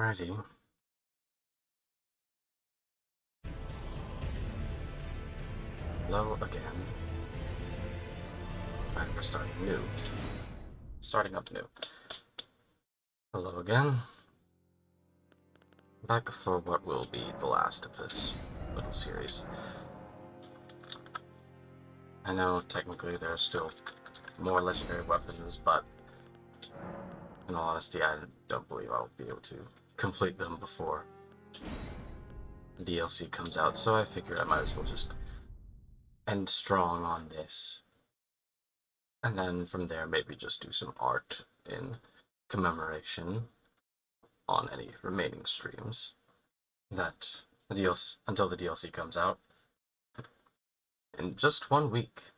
Alrighty. Hello again. Alright, we're starting new. Starting up new. Hello again. Back for what will be the last of this little series. I know technically there are still more legendary weapons, but in all honesty, I don't believe I'll be able to complete them before the DLC comes out, so I figured I might as well just end strong on this. And then from there, maybe just do some art in commemoration on any remaining streams that the DLC, until the DLC comes out in just 1 week.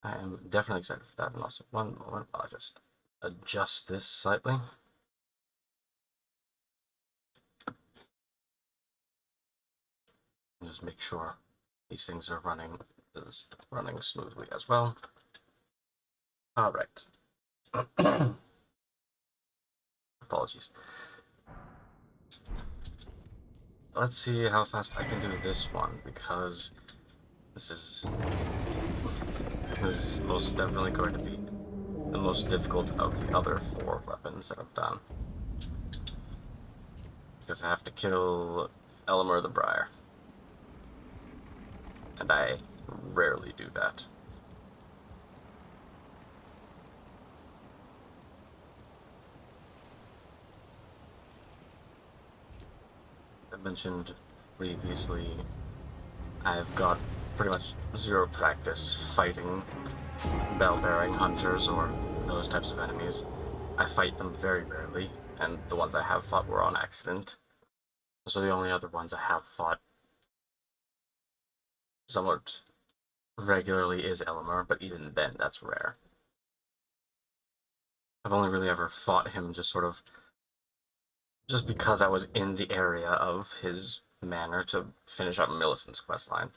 I am definitely excited for that. And also, one moment, I'll just adjust this slightly. Just make sure these things are running smoothly as well. All right. Apologies. Let's see how fast I can do this one, because this is most definitely going to be the most difficult of the other 4 weapons that I've done. Because I have to kill Elmer the Briar. And I rarely do that. I mentioned previously, I've got pretty much 0 practice fighting bell-bearing hunters or those types of enemies. I fight them very rarely, and the ones I have fought were on accident. So the only other ones I have fought somewhat regularly is Elmer, but even then, that's rare. I've only really ever fought him just because I was in the area of his manor to finish up Millicent's questline.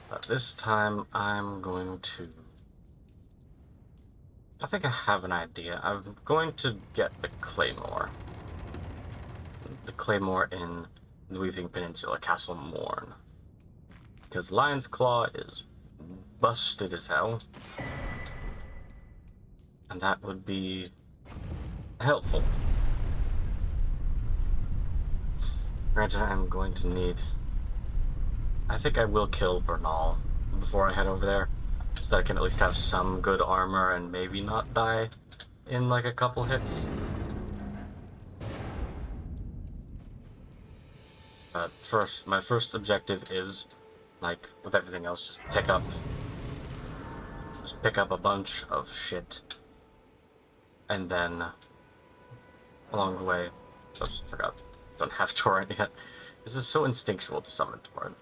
But this time, I'm going to... I think I have an idea. I'm going to get the Claymore. The Claymore in the Weeping Peninsula, Castle Morn. Because Lion's Claw is busted as hell. And that would be helpful. Granted, I'm going to need... I think I will kill Bernal before I head over there, so that I can at least have some good armor and maybe not die in like a couple hits. But first, my first objective is, like with everything else, just pick up a bunch of shit, and then along the way, oops, forgot, don't have Torrent yet. This is so instinctual to summon Torrent.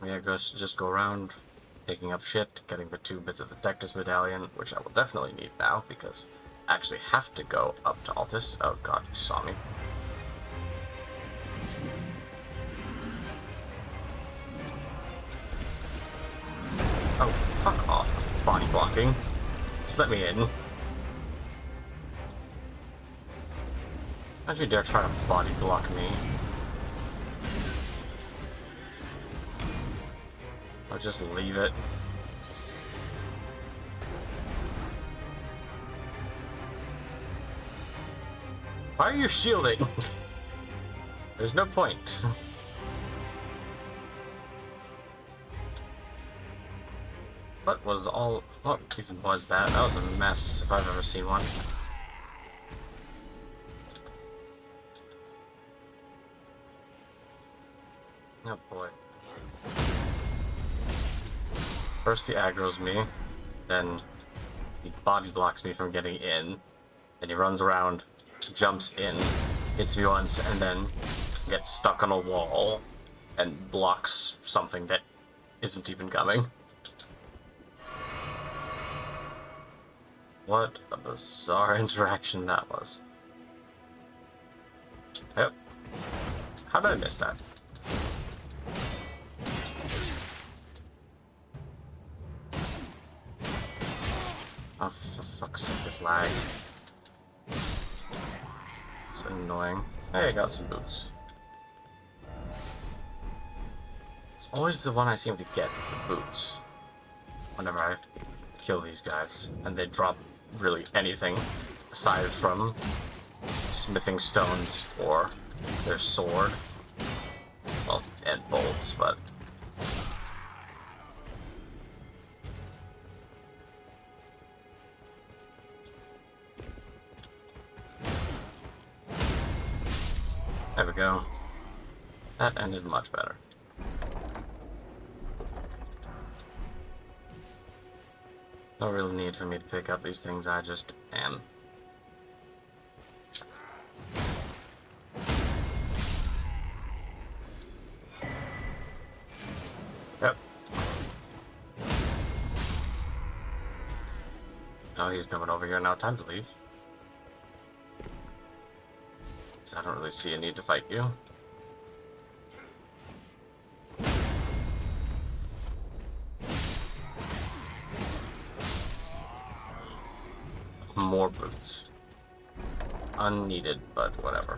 Yeah, just go around picking up shit, getting the 2 bits of the Dectus Medallion, which I will definitely need now because I actually have to go up to Altus. Oh god, you saw me. Oh, fuck off with body blocking. Just let me in. Don't you dare try to body block me. Or just leave it. Why are you shielding? There's no point. What even was that? That was a mess if I've ever seen one. Oh boy. First he aggroes me, then he body blocks me from getting in, then he runs around, jumps in, hits me once, and then gets stuck on a wall and blocks something that isn't even coming. What a bizarre interaction that was. Yep. How did I miss that? lag. It's annoying. Hey, I got some boots. It's always the one I seem to get, is the boots. Whenever I kill these guys. And they drop really anything aside from smithing stones or their sword. Well, and bolts, but... There we go. That ended much better. No real need for me to pick up these things, I just am. Yep. Oh, he's coming over here now. Time to leave. I don't really see a need to fight you. More boots. Unneeded, but whatever.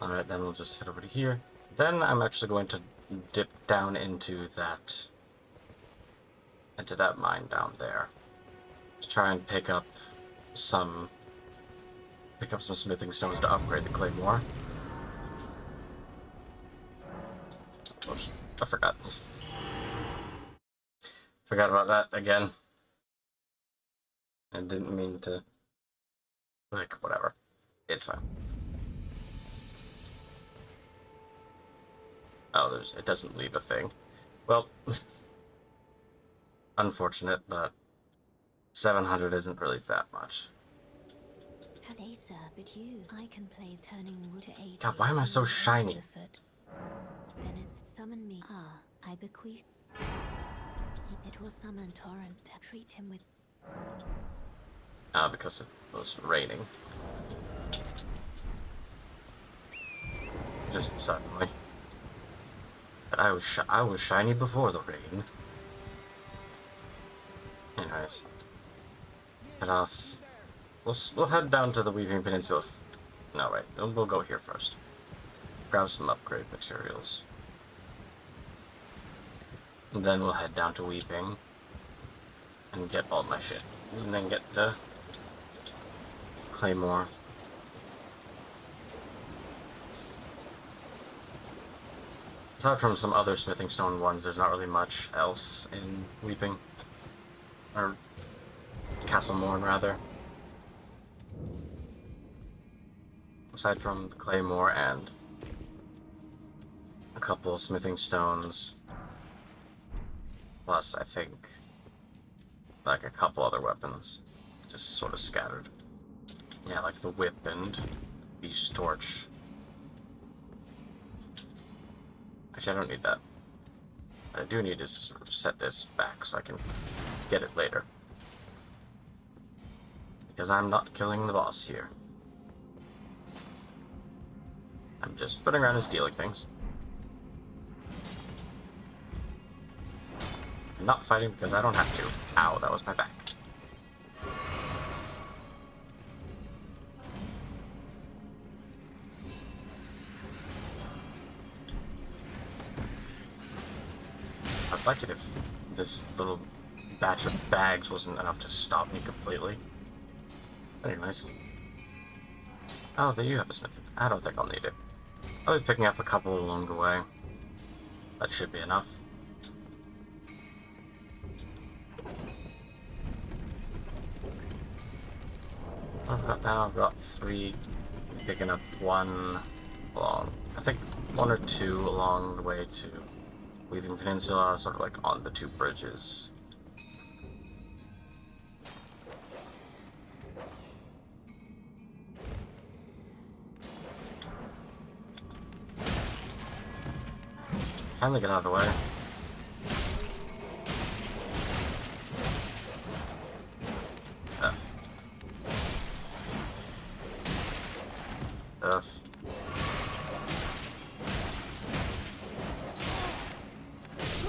Alright, then we'll just head over to here. Then I'm actually going to dip down into that mine down there. To try and pick up some smithing stones to upgrade the claymore. Oops, I forgot. Forgot about that again. I didn't mean to... Like, whatever. It's fine. Oh, it doesn't leave a thing. Well, unfortunate, but 700 isn't really that much. They sir, but you, I can play turning wood to 80. God, why am I so shiny? Then it's summon me. Ah, I bequeath. It will summon Torrent. Treat him with. Ah, because it was raining. Just suddenly. But I was shiny before the rain. Anyways, head off. We'll head down to the Weaving Peninsula. No, wait. We'll go here first. Grab some upgrade materials. And then we'll head down to Weeping. And get all my shit. And then get the claymore. Aside from some other smithing stone ones, there's not really much else in Weeping. Or Castlemorn, rather. Aside from the claymore and a couple smithing stones. Plus, I think, like a couple other weapons. Just sort of scattered. Yeah, like the whip and beast torch. Actually, I don't need that. What I do need is to sort of set this back so I can get it later. Because I'm not killing the boss here. I'm just running around and stealing things. I'm not fighting because I don't have to. Ow, that was my back. I'd like it if this little batch of bags wasn't enough to stop me completely. Anyways. Oh, there you have a smith. I don't think I'll need it. I'll be picking up a couple along the way. That should be enough. Now I've got 3, picking up 1 along, I think 1 or 2 along the way to Weaving Peninsula, sort of like on the 2 bridges. Finally get out of the way. F.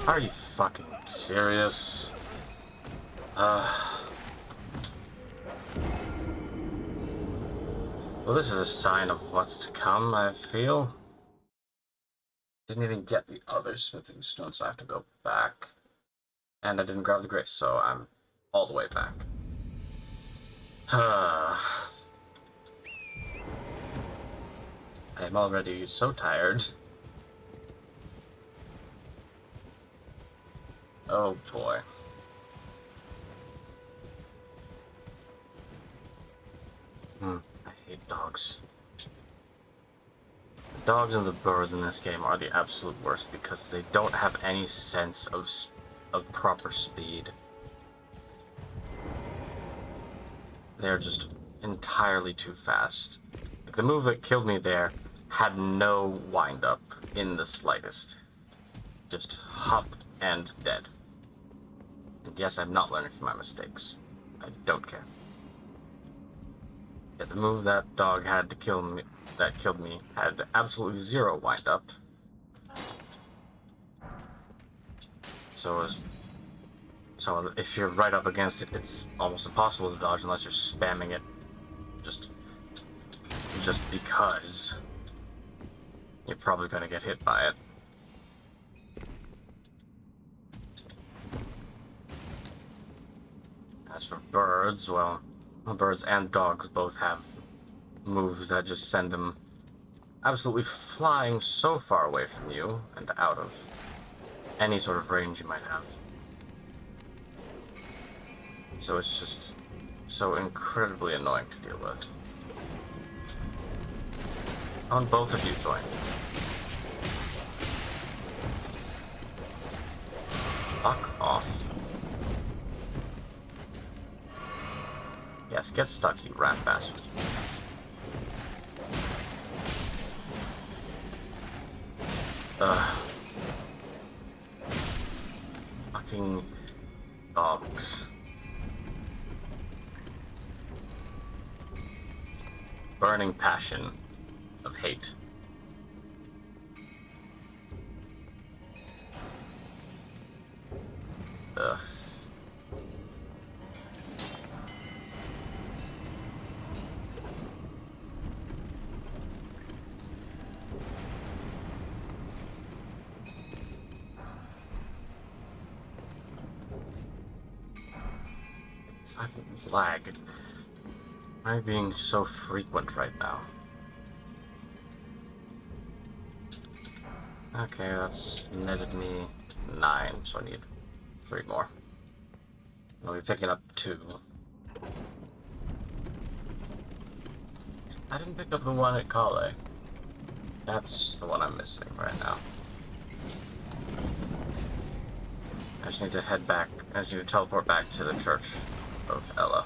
Are you fucking serious? Well, this is a sign of what's to come, I feel. Didn't even get the other smithing stone, so I have to go back. And I didn't grab the grace, so I'm all the way back. I'm already so tired. Oh boy. I hate dogs. The dogs and the birds in this game are the absolute worst because they don't have any sense of proper speed. They're just entirely too fast. Like, the move that killed me there had no wind-up in the slightest. Just hop and dead. And yes, I'm not learning from my mistakes. I don't care. Yeah, the move that dog had to kill me, that killed me, had absolutely zero wind-up. So if you're right up against it, it's almost impossible to dodge unless you're spamming it just because you're probably going to get hit by it. As for birds, well, birds and dogs both have moves that just send them absolutely flying so far away from you and out of any sort of range you might have. So it's just so incredibly annoying to deal with. On both of you join. Fuck off. Yes, get stuck, you rat bastard. Ugh. Fucking dogs. Burning passion of hate. Ugh. Fucking lag. Why am I being so frequent right now? Okay, that's netted me 9, so I need 3 more. I'll be picking up 2. I didn't pick up the one at Kale. That's the one I'm missing right now. I just need to head back. I just need to teleport back to the Church of Ella.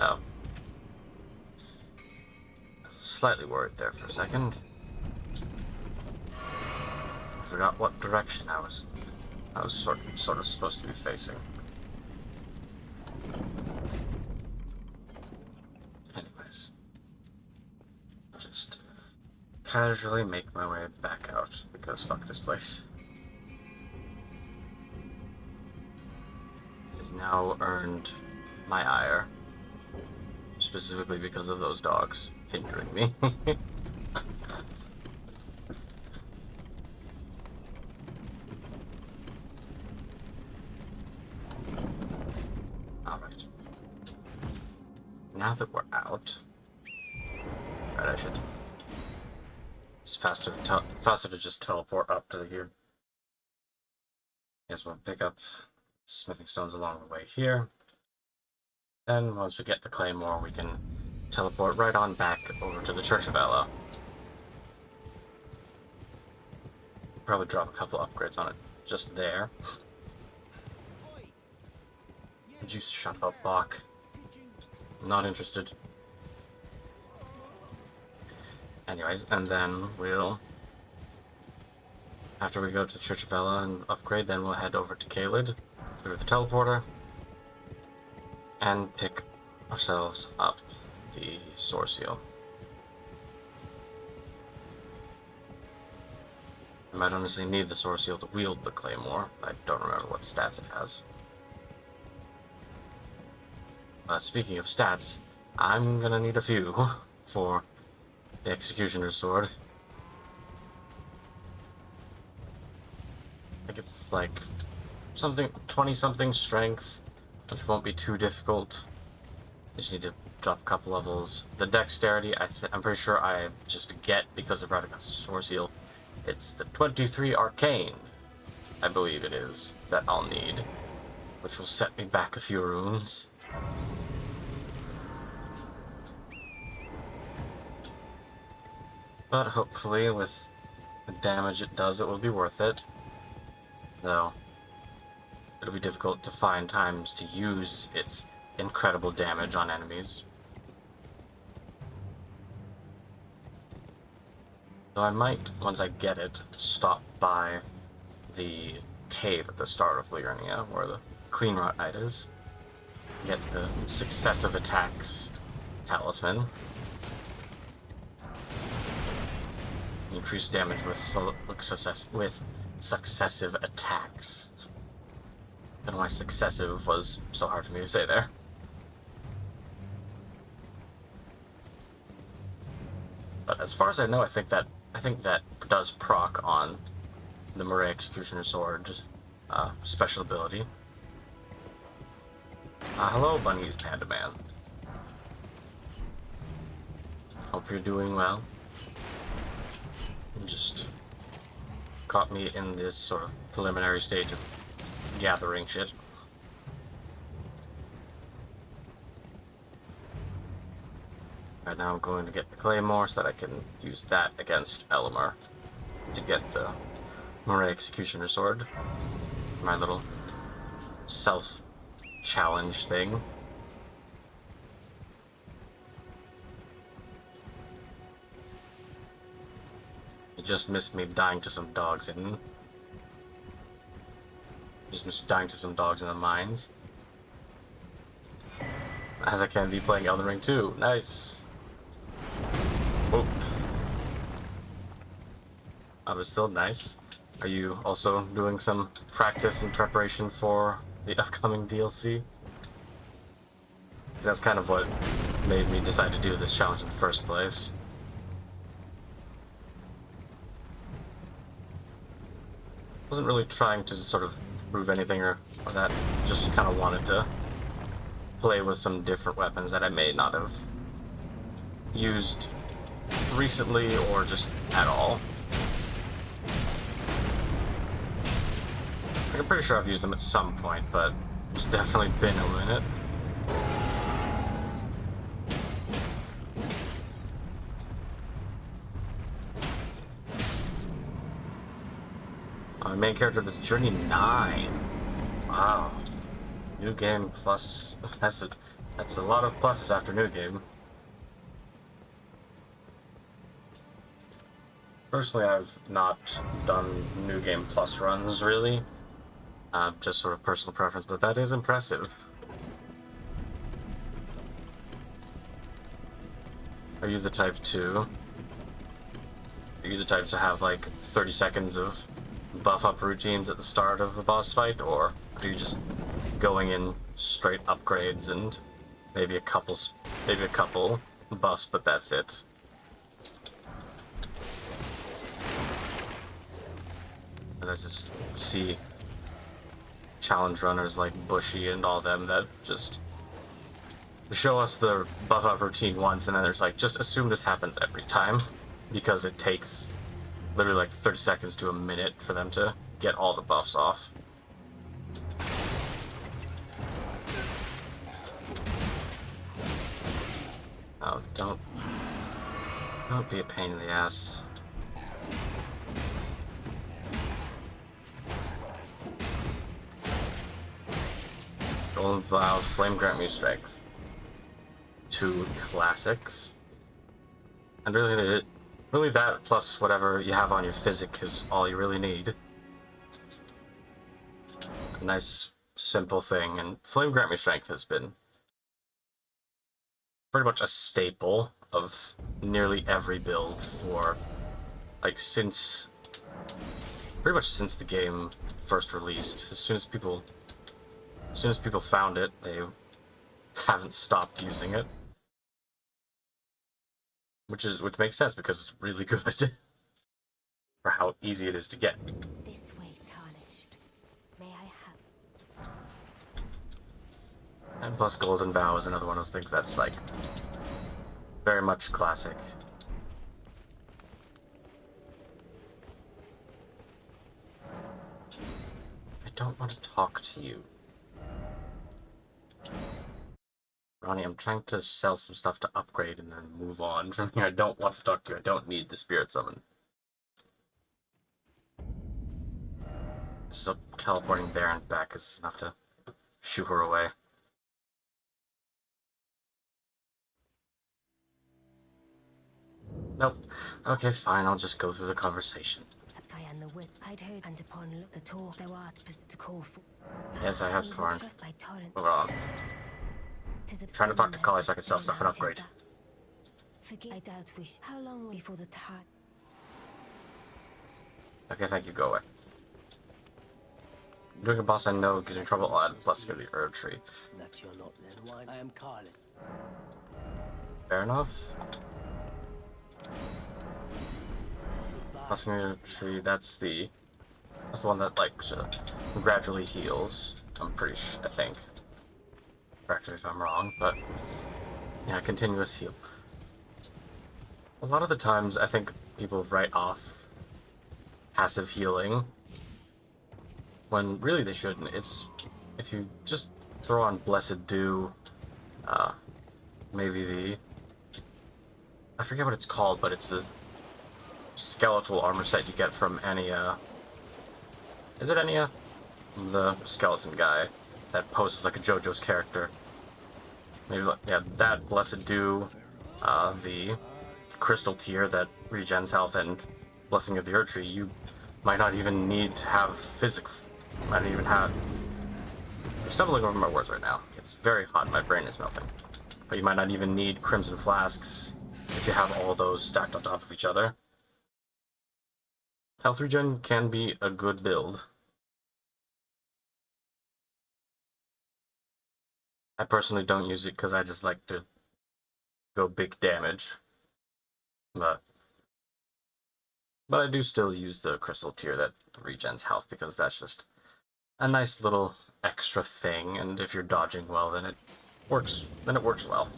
Oh. Slightly worried there for a second. I forgot what direction I was sort of supposed to be facing. Anyways. Just casually make my way back out, because fuck this place. It has now earned my ire. Specifically because of those dogs hindering me. Alright. Now that we're out... Right, I should... It's faster to just teleport up to here. Guess we'll pick up smithing stones along the way here. Then, once we get the claymore, we can teleport right on back over to the Church of Ella. Probably drop a couple upgrades on it just there. Would you shut up, Bach? Not interested. Anyways, and then we'll... After we go to the Church of Ella and upgrade, then we'll head over to Caelid through the teleporter. And pick ourselves up the Sword Seal. I might honestly need the sword seal to wield the claymore. I don't remember what stats it has. Speaking of stats, I'm gonna need a few for the Executioner's Sword. I think it's like something 20-something strength, which won't be too difficult. I just need to drop a couple levels. The dexterity, I'm pretty sure I just get because of riding a sword seal. It's the 23 arcane, I believe it is, that I'll need, which will set me back a few runes. But hopefully, with the damage it does, it will be worth it. Though, it'll be difficult to find times to use its incredible damage on enemies. So I might, once I get it, stop by the cave at the start of Liurnia, where the Clean Rot Knight is. Get the successive attacks talisman. Increase damage with successive attacks. I don't know why successive was so hard for me to say there. But as far as I know, I think that does proc on the Marais Executioner Sword special ability. Hello, Bunny's Panda Man. Hope you're doing well. You just caught me in this sort of preliminary stage of gathering shit. Right now I'm going to get the Claymore so that I can use that against Elamar to get the Marais Executioner Sword. My little self-challenge thing. You just missed me dying to some dogs in. Just missed dying to some dogs in the mines. As I can be playing Elden Ring 2. Nice. Whoop. That was still nice. Are you also doing some practice and preparation for the upcoming DLC? That's kind of what made me decide to do this challenge in the first place. Wasn't really trying to sort of prove anything or that, just kind of wanted to play with some different weapons that I may not have used recently or just at all. I'm pretty sure I've used them at some point, but it's definitely been a minute. My main character this journey 9. Wow. New game plus that's a lot of pluses after new game. Personally, I've not done new game plus runs really. Just sort of personal preference, but that is impressive. Are you the type to have like 30 seconds of buff up routines at the start of a boss fight, or are you just going in straight upgrades and maybe a couple buffs, but that's it? I just see challenge runners like Bushy and all them that just show us the buff up routine once, and then there's like, just assume this happens every time, because it takes literally like 30 seconds to a minute for them to get all the buffs off. Oh, don't be a pain in the ass. Golden Vial, Flame grant me strength. 2 classics. And really that plus whatever you have on your physic is all you really need. A nice, simple thing, and Flame grant me strength has been pretty much a staple of nearly every build for, like, since pretty much since the game first released. As soon as people found it, they haven't stopped using it. Which makes sense because it's really good for how easy it is to get. This way, tarnished. May I have? And plus Golden Vow is another one of those things that's like very much classic. I don't want to talk to you. Ronnie, I'm trying to sell some stuff to upgrade and then move on from here. I don't want to talk to you. I don't need the spirit summon. Just teleporting there and back is enough to shoo her away. Nope. Okay, fine. I'll just go through the conversation. I'd heard and upon look the talk thou art to call for. Yes, I have Torrent. Hold on. Trying to talk to Kali so I can sell stuff and upgrade. I doubt wish. How long before the time? Okay, thank you. Go away. Doing a boss I know gives me trouble. I'll add blessing of the herb tree. That you're not then why I am Carlin. Fair enough. Blessing of the herb tree. That's the one that like gradually heals. I'm pretty sure. I think. Correct me if I'm wrong, but yeah, continuous heal. A lot of the times, I think people write off passive healing when really they shouldn't. It's if you just throw on Blessed Dew, maybe I forget what it's called, but it's the skeletal armor set you get from Enya. Is it Enya? The skeleton guy that poses like a JoJo's character. Maybe, yeah, that Blessed Dew, the crystal tier that regens health, and Blessing of the Earth Tree. You might not even need to have physics. Might not even have. I'm stumbling over my words right now. It's very hot. My brain is melting. But you might not even need Crimson Flasks if you have all those stacked on top of each other. Health regen can be a good build. I personally don't use it because I just like to go big damage. But I do still use the crystal tier that regens health because that's just a nice little extra thing, and if you're dodging well, then it works well.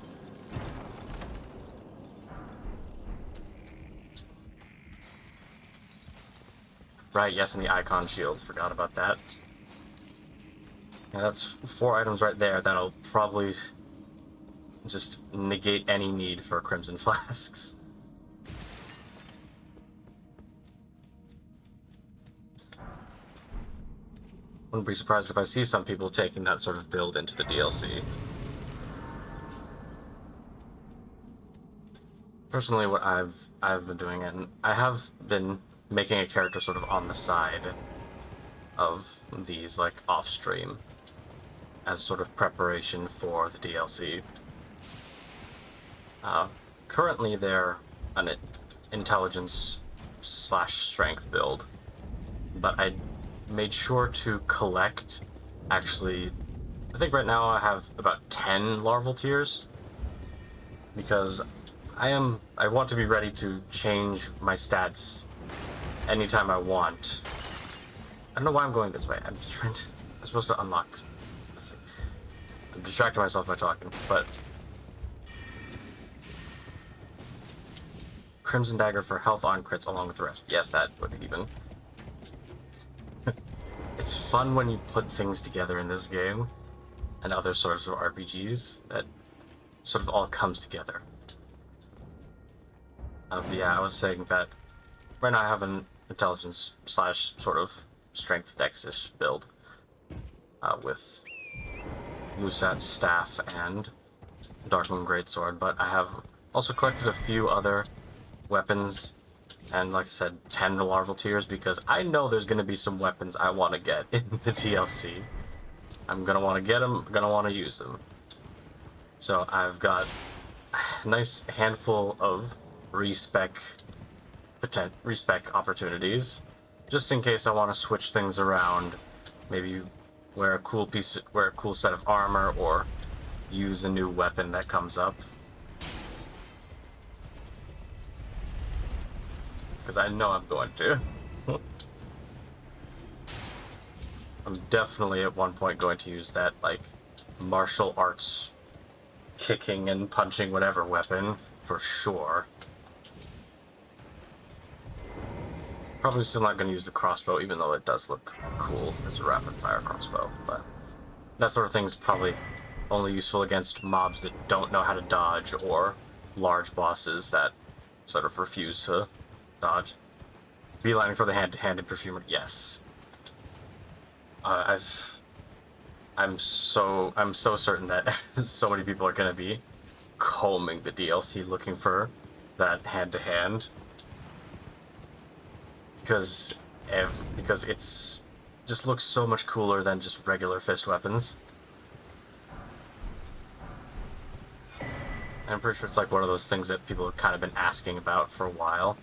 Right, yes, and the icon shield. Forgot about that. Yeah, that's 4 items right there that'll probably just negate any need for Crimson Flasks. Wouldn't be surprised if I see some people taking that sort of build into the DLC. Personally, what I've been doing, and I have been making a character sort of on the side of these, like, off-stream, as sort of preparation for the DLC. Currently, they're an intelligence/strength build, but I made sure to collect, actually, I think right now I have about 10 larval tiers, because I want to be ready to change my stats anytime I want. I don't know why I'm going this way. I'm supposed to unlock. Let's see. I'm distracting myself by talking, but Crimson Dagger for health on crits along with the rest. Yes, that would even. It's fun when you put things together in this game and other sorts of RPGs that sort of all comes together. Yeah, I was saying that right now I have an intelligence / sort of strength dex-ish build with Lusat's staff and Darkmoon Greatsword, but I have also collected a few other weapons and, like I said, 10 larval tiers because I know there's going to be some weapons I want to get in the DLC. I'm going to want to get them, going to want to use them. So I've got a nice handful of respec opportunities just in case I want to switch things around. Maybe wear a cool set of armor, or use a new weapon that comes up. Because I know I'm going to. I'm definitely at one point going to use that, like, martial arts kicking and punching whatever weapon, for sure. Probably still not going to use the crossbow, even though it does look cool as a rapid-fire crossbow, but that sort of thing's probably only useful against mobs that don't know how to dodge, or large bosses that sort of refuse to dodge. Beelining for the hand-to-hand and perfumer, yes. I'm so certain that so many people are gonna be combing the DLC looking for that hand-to-hand, because it's just looks so much cooler than just regular fist weapons. And I'm pretty sure it's like one of those things that people have kind of been asking about for a while.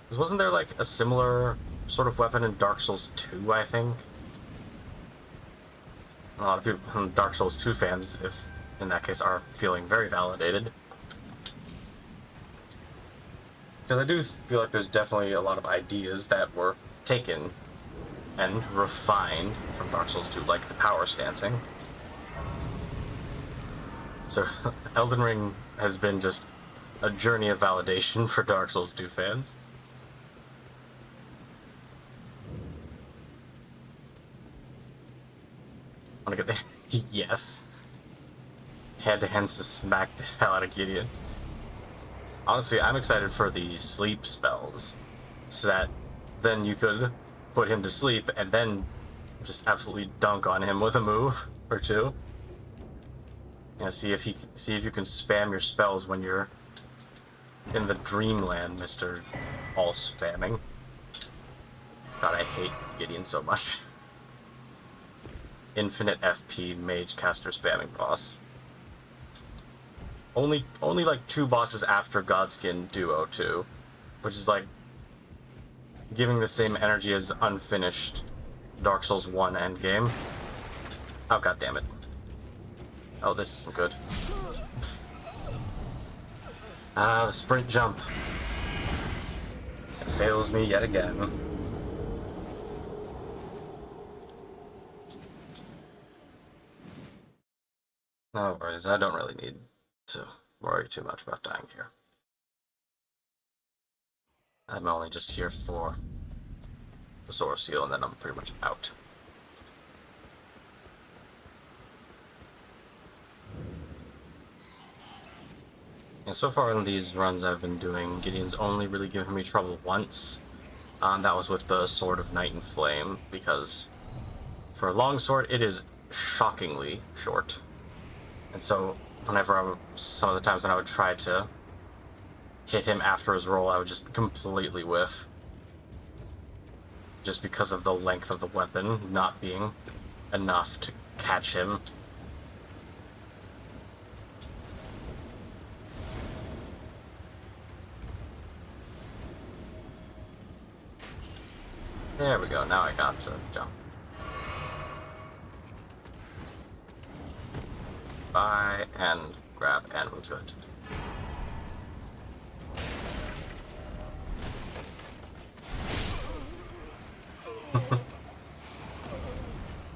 Because wasn't there like a similar sort of weapon in Dark Souls 2, I think? A lot of people, Dark Souls 2 fans, if in that case, are feeling very validated. Because I do feel like there's definitely a lot of ideas that were taken and refined from Dark Souls 2, like the power stancing. So, Elden Ring has been just a journey of validation for Dark Souls 2 fans. I want to get the... yes. Hand-to-hand to smack the hell out of Gideon. Honestly, I'm excited for the sleep spells, so that then you could put him to sleep and then just absolutely dunk on him with a move or two. And see if you can spam your spells when you're in the dreamland, Mr. All Spamming. God, I hate Gideon so much. Infinite FP mage caster spamming boss. Only like 2 bosses after Godskin Duo 2, which is like giving the same energy as unfinished Dark Souls 1 endgame. Oh, god damn it. Oh, this isn't good. Ah, the sprint jump. It fails me yet again. No worries, I don't really need to worry too much about dying here. I'm only just here for the Source Seal, and then I'm pretty much out. And so far in these runs I've been doing, Gideon's only really given me trouble once. That was with the Sword of Night and Flame, because for a longsword it is shockingly short. And so whenever some of the times when I would try to hit him after his roll, I would just completely whiff. Just because of the length of the weapon not being enough to catch him. There we go, now I got to jump. Buy and grab, and we're good.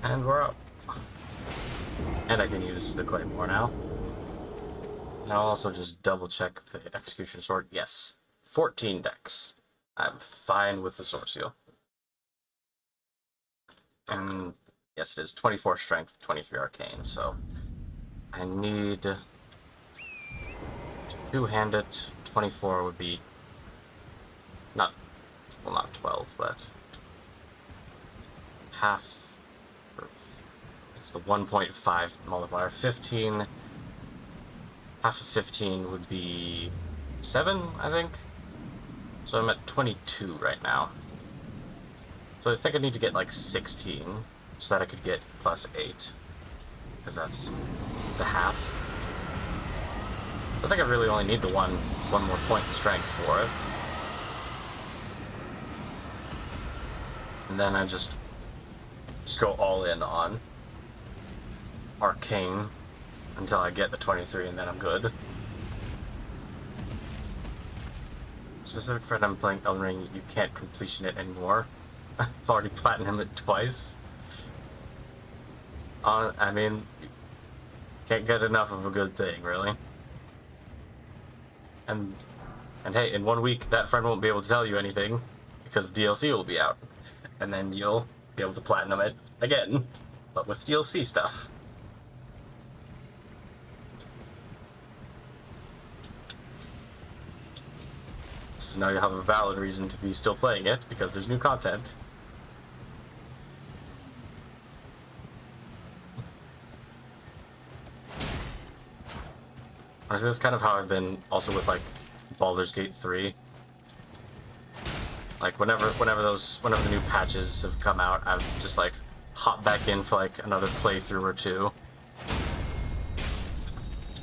And we're up. And I can use the claymore now. And I'll also just double check the execution sword. Yes, 14 dex. I'm fine with the sword seal. And yes, it is 24 strength, 23 arcane, so I need to two-hand it. 24 would be not 12, but half. It's the 1.5 multiplier. 15. Half of 15 would be 7, I think. So I'm at 22 right now. So I think I need to get like 16 so that I could get plus 8. Because that's the half. So I think I really only need the one more point in strength for it. And then I just go all in on Arcane until I get the 23, and then I'm good. Specific friend, I'm playing Elden Ring, you can't completion it anymore. I've already platinum it twice. I mean, can't get enough of a good thing, really. And hey, in 1 week, that friend won't be able to tell you anything because DLC will be out, and then you'll be able to platinum it again, but with DLC stuff. So now you have a valid reason to be still playing it because there's new content. Honestly, that's kind of how I've been also with like Baldur's Gate 3. Like whenever the new patches have come out, I've just like hopped back in for like another playthrough or two.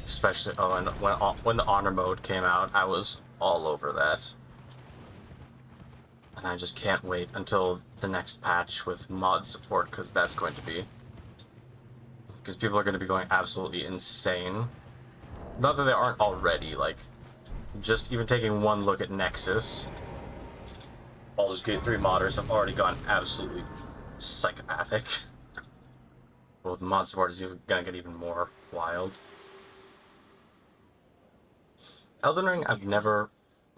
Especially and when the honor mode came out, I was all over that. And I just can't wait until the next patch with mod support, because that's going to be... Because people are going to be going absolutely insane. Not that they aren't already, like, just even taking one look at Nexus, Baldur's Gate 3 modders have already gone absolutely psychopathic. Well, the mod support is going to get even more wild. Elden Ring, I've never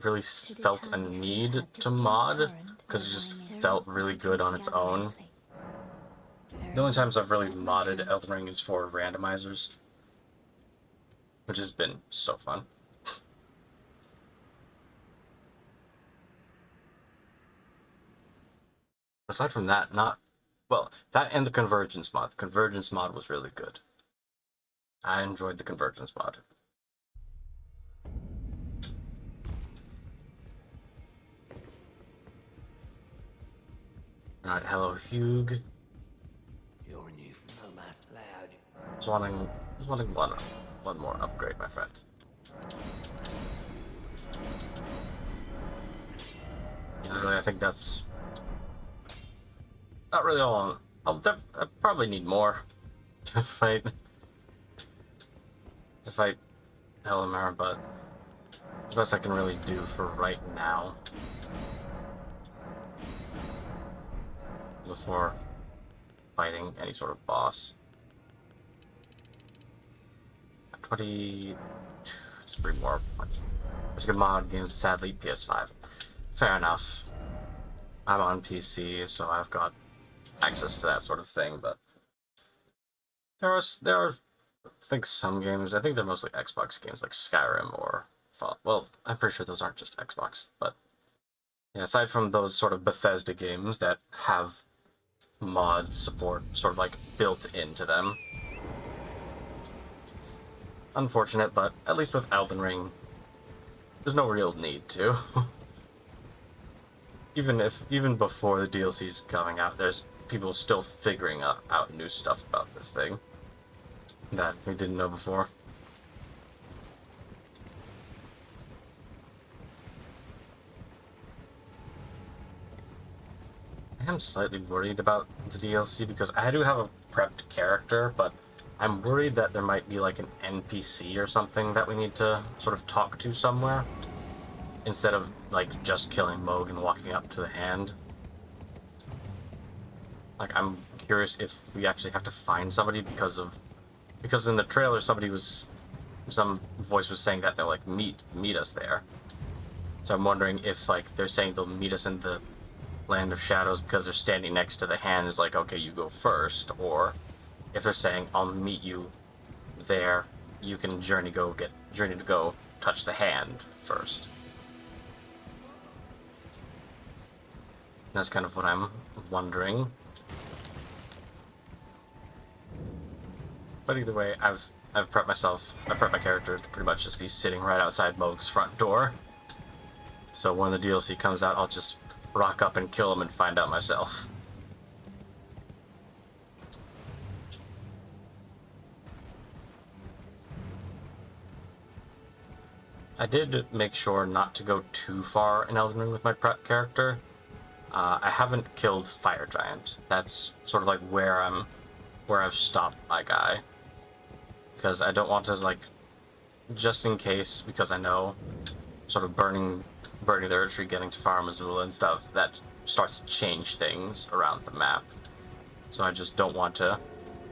really felt a need to mod, because it just felt really good on its own. The only times I've really modded Elden Ring is for randomizers, which has been so fun. Aside from that, well, that and the Convergence mod. The Convergence mod was really good. I enjoyed the Convergence mod. Alright, hello Hugh. You're a new nomad loud. Just wanting one more upgrade, my friend. Really, I think that's not really all. I probably need more to fight Elamar, but it's the best I can really do for right now before fighting any sort of boss. 23 more points. It's a good mod games, sadly PS5. Fair enough. I'm on PC, so I've got access to that sort of thing, but there are I think some games, I think they're mostly Xbox games like Skyrim or Fallout. Well, I'm pretty sure those aren't just Xbox, but yeah, aside from those sort of Bethesda games that have mod support sort of like built into them. Unfortunate, but at least with Elden Ring, there's no real need to. Even before the DLC's coming out, there's people still figuring out new stuff about this thing that we didn't know before. I am slightly worried about the DLC because I do have a prepped character, but I'm worried that there might be like an NPC or something that we need to sort of talk to somewhere, instead of like just killing Moog and walking up to the hand. Like, I'm curious if we actually have to find somebody because in the trailer some voice was saying that they'll like meet us there. So I'm wondering if like they're saying they'll meet us in the Land of Shadows because they're standing next to the hand, is like, okay, you go first, or if they're saying I'll meet you there, you can journey to go touch the hand first. That's kind of what I'm wondering. But either way, I've prepped my character to pretty much just be sitting right outside Moog's front door. So when the DLC comes out, I'll just rock up and kill him and find out myself. I did make sure not to go too far in Elden Ring with my prep character, I haven't killed Fire Giant. That's sort of like where I've stopped my guy. Because I don't want to, like, just in case, because I know sort of burning the retreat, getting to Far Missoula and stuff, that starts to change things around the map. So I just don't want to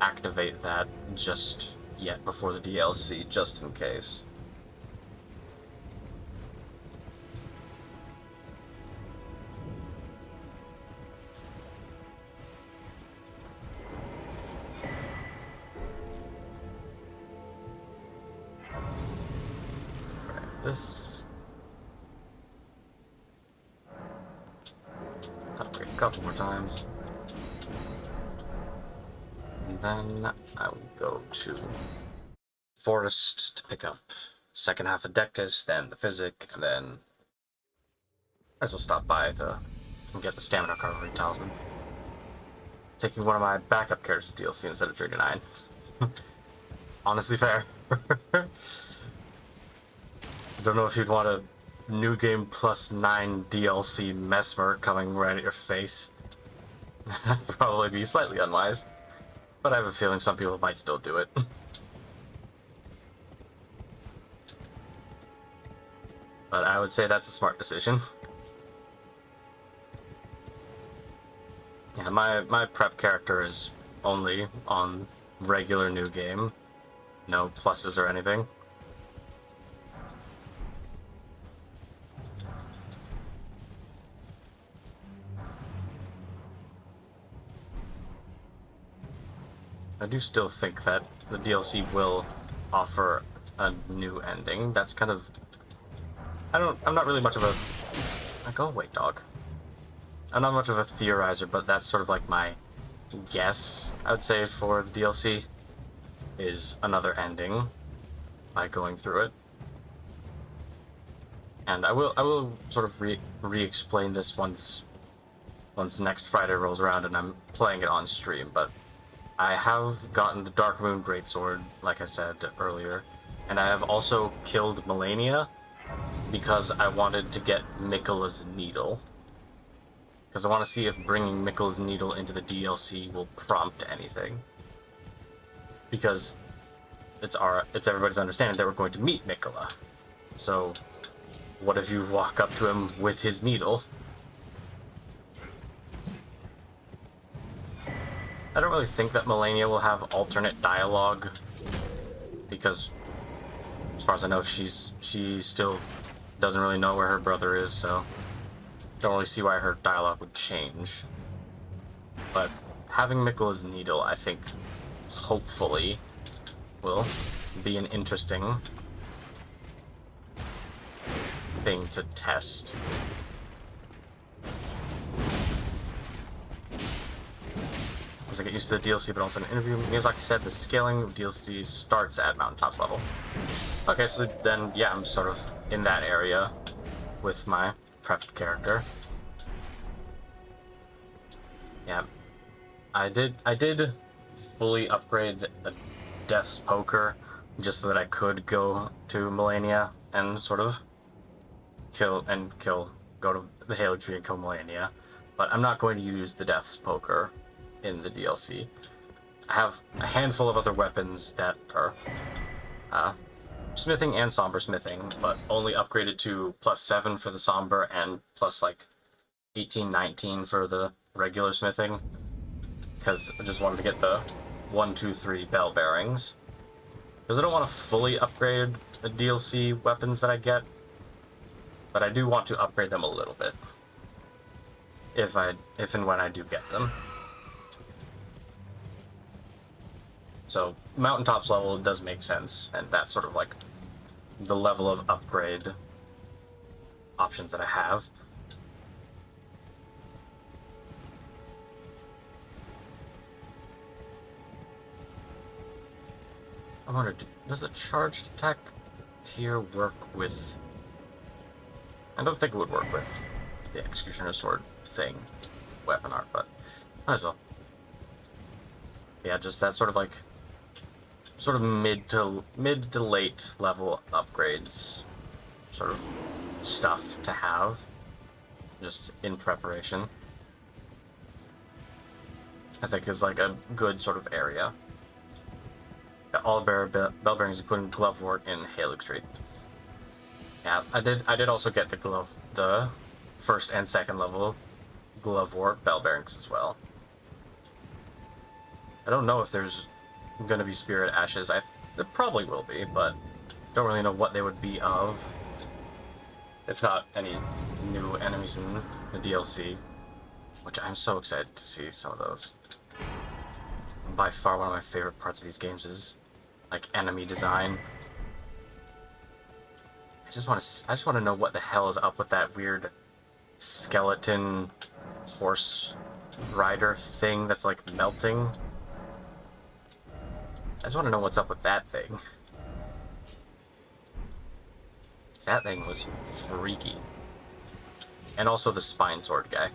activate that just yet before the DLC, just in case. Alright, this... upgrade a couple more times. And then I will go to Forest to pick up second half of Dectus, then the Physic, and then I as well stop by to get the Stamina Recovery Talisman. Taking one of my backup characters to DLC instead of Trigger 9. Honestly fair. Don't know if you'd want a New Game plus 9 DLC Mesmer coming right at your face. That'd probably be slightly unwise. But I have a feeling some people might still do it. But I would say that's a smart decision. Yeah, my prep character is only on regular New Game. No pluses or anything. I do still think that the DLC will offer a new ending. That's kind of... I'm not really much of a... Go away, dog. I'm not much of a theorizer, but that's sort of like my guess, I would say, for the DLC, is another ending by going through it. And I will sort of re-explain this once next Friday rolls around and I'm playing it on stream, but I have gotten the Dark Moon Greatsword, like I said earlier, and I have also killed Melania because I wanted to get Miquella's Needle. Because I want to see if bringing Miquella's Needle into the DLC will prompt anything. Because it's everybody's understanding that we're going to meet Miquella. So, what if you walk up to him with his needle? I don't really think that Melania will have alternate dialogue, because as far as I know, she still doesn't really know where her brother is, so don't really see why her dialogue would change. But having Miquella's Needle, I think, hopefully, will be an interesting thing to test. As I get used to the DLC, but also in an interview, Miyazaki said the scaling of DLC starts at Mountaintops level. Okay, so then, yeah, I'm sort of in that area with my prepped character. Yeah, I did fully upgrade a Death's Poker just so that I could go to Melania and sort of go to the Halo Tree and kill Melania, but I'm not going to use the Death's Poker in the DLC. I have a handful of other weapons that are smithing and somber smithing, but only upgraded to +7 for the somber and plus like 18, 19 for the regular smithing, because I just wanted to get the 1, 2, 3 bell bearings. Because I don't want to fully upgrade the DLC weapons that I get, but I do want to upgrade them a little bit. If and when I do get them. So, Mountaintops level does make sense, and that's sort of like the level of upgrade options that I have. I wonder, does a charged attack tier work with... I don't think it would work with the Executioner Sword thing, weapon art, but might as well. Yeah, just that sort of like... sort of mid to late level upgrades sort of stuff to have just in preparation. I think is like a good sort of area. Got all bell bearings, including glove work in Halug Tree. Yeah, I did also get the first and second level glove work bell bearings as well. I don't know if there's gonna be spirit ashes. There probably will be, but don't really know what they would be of. If not any new enemies in the DLC, which I'm so excited to see some of those. By far one of my favorite parts of these games is like enemy design. I just want to know what the hell is up with that weird skeleton horse rider thing that's like melting. I just want to know what's up with that thing. That thing was freaky. And also the spine sword guy.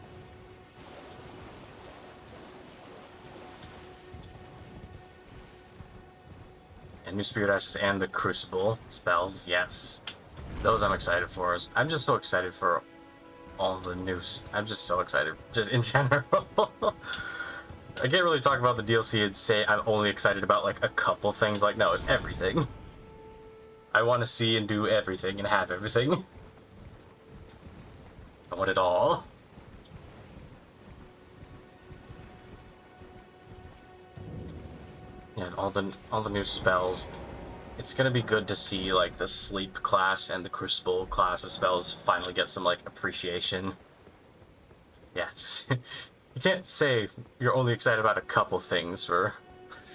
And new spirit ashes and the crucible spells, yes. Those I'm excited for. I'm just so excited for all the news. I'm just so excited, just in general. I can't really talk about the DLC and say I'm only excited about like a couple things. Like, no, it's everything. I want to see and do everything and have everything. I want it all. Yeah, all the new spells. It's gonna be good to see like the sleep class and the crucible class of spells finally get some like appreciation. Yeah, just you can't say you're only excited about a couple things for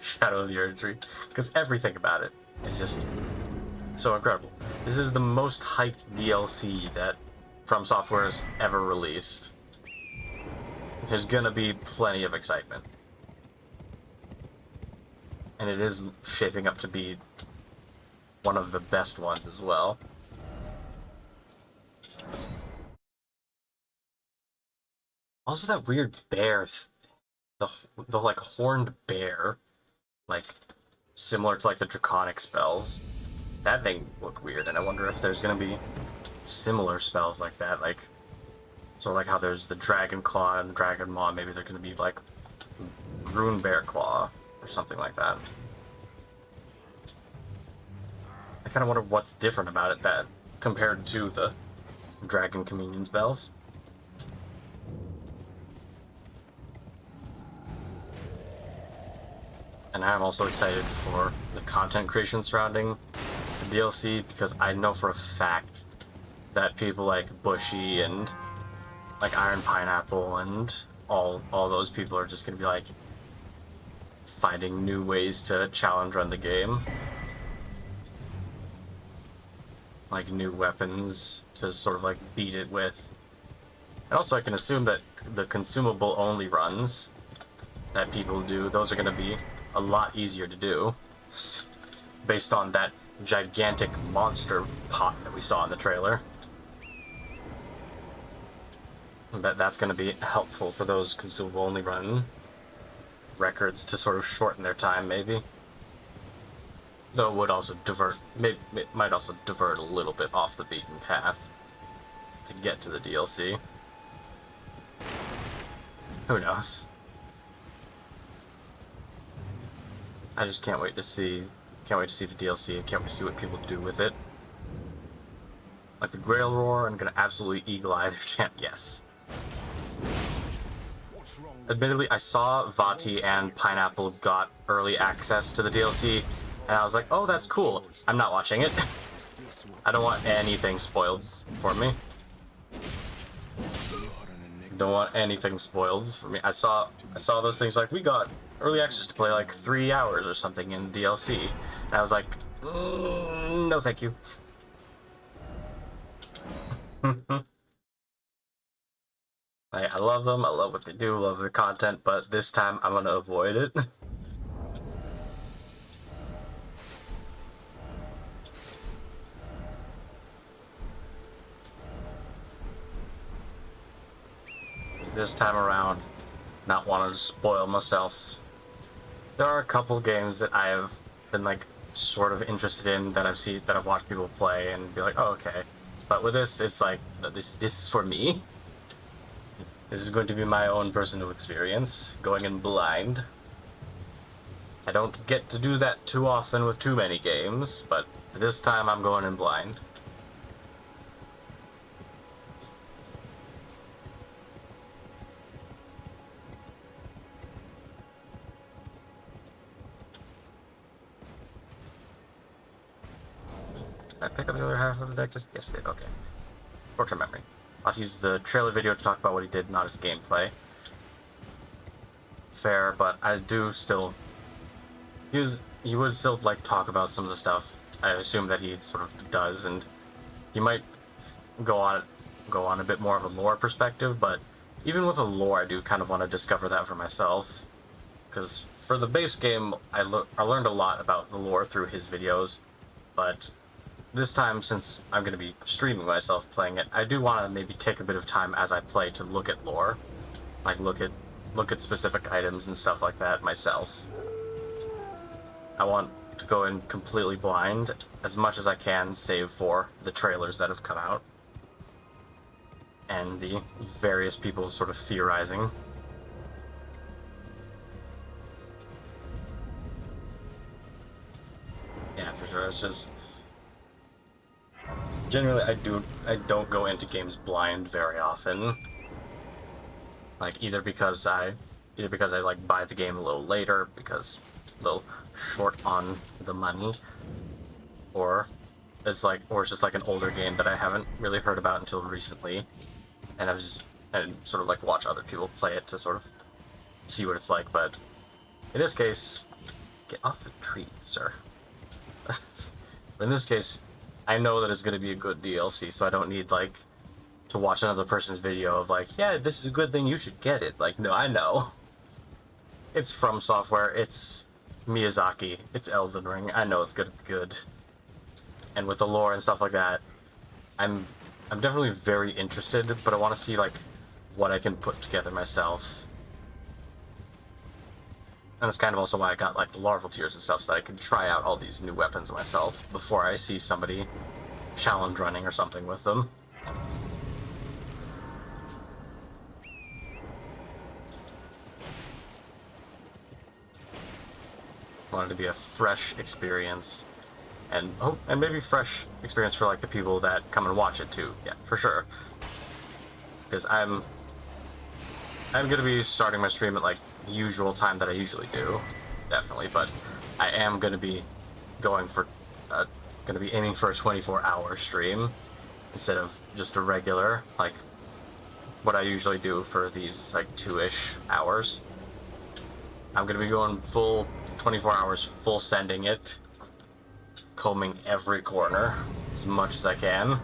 Shadow of the Erdtree, because everything about it is just so incredible. This is the most hyped DLC that From Software has ever released. There's gonna be plenty of excitement. And it is shaping up to be one of the best ones as well. Also that weird bear, the like horned bear, like similar to like the draconic spells. That thing looked weird, and I wonder if there's gonna be similar spells like that, like sort of like how there's the dragon claw and dragon maw. Maybe there's gonna be like rune bear claw or something like that. I kind of wonder what's different about it that compared to the dragon communion spells. And I'm also excited for the content creation surrounding the DLC, because I know for a fact that people like Bushy and like Iron Pineapple and all those people are just gonna be like finding new ways to challenge run the game. Like new weapons to sort of like beat it with. And also I can assume that the consumable only runs that people do, those are gonna be a lot easier to do based on that gigantic monster pot that we saw in the trailer. I bet that's going to be helpful for those consumable only run records to sort of shorten their time, maybe. Though it would also divert, it might also divert a little bit off the beaten path to get to the DLC. Who knows? I just can't wait to see the DLC. I can't wait to see what people do with it. Like the Grail Roar, I'm gonna absolutely eagle eye their champ. Yes. Admittedly, I saw Vati and Pineapple got early access to the DLC, and I was like, oh, that's cool. I'm not watching it. I don't want anything spoiled for me. Don't want anything spoiled for me. I saw those things like, we got early access to play like 3 hours or something in DLC. And I was like, no thank you. I love them, I love what they do, love their content, but this time I'm gonna avoid it. This time around, not wanting to spoil myself. There are a couple games that I have been like sort of interested in that I've watched people play and be like, oh okay. But with this, it's like this is for me. This is going to be my own personal experience, going in blind. I don't get to do that too often with too many games, but for this time I'm going in blind. Did I pick up the other half of the deck? Yes, I did. Okay. Short-term memory. I'll use the trailer video to talk about what he did, not his gameplay. Fair, but I do still... He would still, like, talk about some of the stuff I assume that he sort of does, and he might go on a bit more of a lore perspective, but even with a lore, I do kind of want to discover that for myself. Because for the base game, I learned a lot about the lore through his videos, but this time, since I'm going to be streaming myself playing it, I do want to maybe take a bit of time as I play to look at lore. Like, look at specific items and stuff like that myself. I want to go in completely blind as much as I can, save for the trailers that have come out. And the various people sort of theorizing. Yeah, for sure, it's just... Generally, I don't go into games blind very often. Like, either because I like buy the game a little later, because a little short on the money, or it's just like an older game that I haven't really heard about until recently, and and sort of like watch other people play it to sort of see what it's like. But in this case, get off the tree, sir. But in this case, I know that it's going to be a good DLC, so I don't need, like, to watch another person's video of, like, yeah, this is a good thing, you should get it. Like, no, I know. It's From Software, it's Miyazaki, it's Elden Ring, I know it's gonna be good. And with the lore and stuff like that, I'm definitely very interested, but I want to see, like, what I can put together myself. And that's kind of also why I got, like, the larval tears and stuff, so that I can try out all these new weapons myself before I see somebody challenge running or something with them. I want it to be a fresh experience, and maybe fresh experience for, like, the people that come and watch it too. Yeah, for sure. Because I'm gonna be starting my stream at, like, usual time that I usually do, definitely, but I am gonna be aiming for a 24-hour stream instead of just a regular, like what I usually do for these is like 2-ish hours. I'm gonna be going full 24 hours, full sending it, combing every corner as much as I can.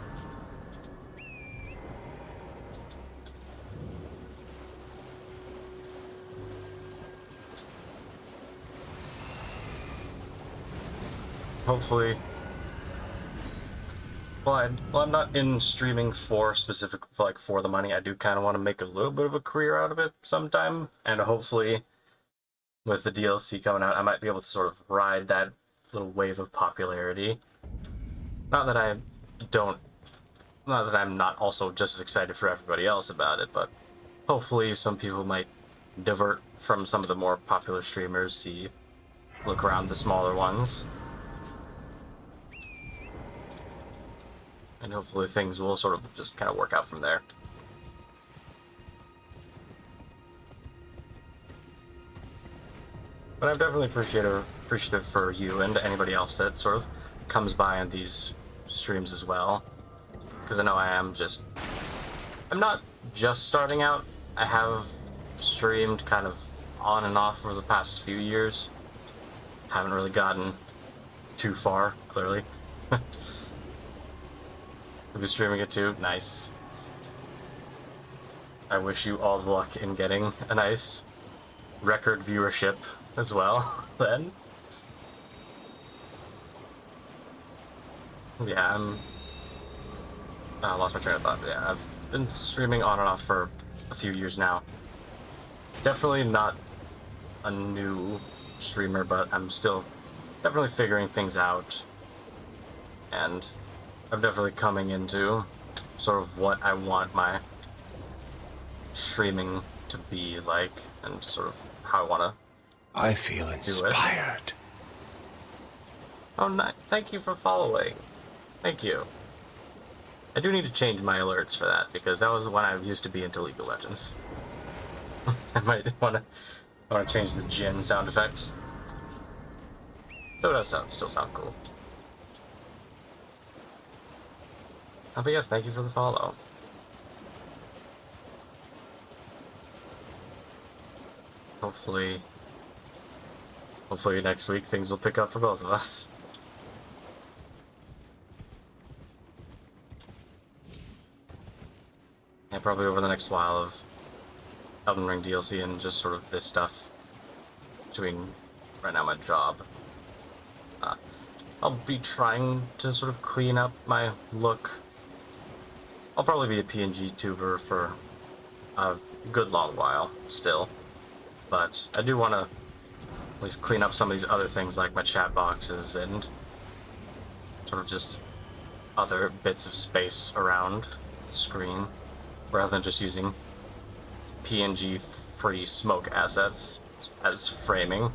Hopefully, well, I'm not in streaming for the money. I do kind of want to make a little bit of a career out of it sometime, and hopefully, with the DLC coming out, I might be able to sort of ride that little wave of popularity. Not that I'm not also just as excited for everybody else about it, but hopefully some people might divert from some of the more popular streamers, look around the smaller ones. And hopefully things will sort of just kind of work out from there. But I'm definitely appreciative for you and anybody else that sort of comes by on these streams as well. Because I know I'm not just starting out. I have streamed kind of on and off for the past few years. Haven't really gotten too far, clearly. You'll be streaming it too? Nice. I wish you all the luck in getting a nice record viewership as well, then. Yeah, I lost my train of thought. Yeah, I've been streaming on and off for a few years now. Definitely not a new streamer, but I'm still definitely figuring things out. And I'm definitely coming into sort of what I want my streaming to be like, and sort of how I want to. I feel inspired. Oh, thank you for following. Thank you. I do need to change my alerts for that, because that was when I used to be into League of Legends. I might want to change the Jin sound effects. Though it does still sound cool. But yes, thank you for the follow. Hopefully next week things will pick up for both of us. Yeah, probably over the next while of Elden Ring DLC and just sort of this stuff between right now my job. I'll be trying to sort of clean up my look. I'll probably be a PNG tuber for a good long while still, but I do want to at least clean up some of these other things like my chat boxes and sort of just other bits of space around the screen, rather than just using PNG-free smoke assets as framing.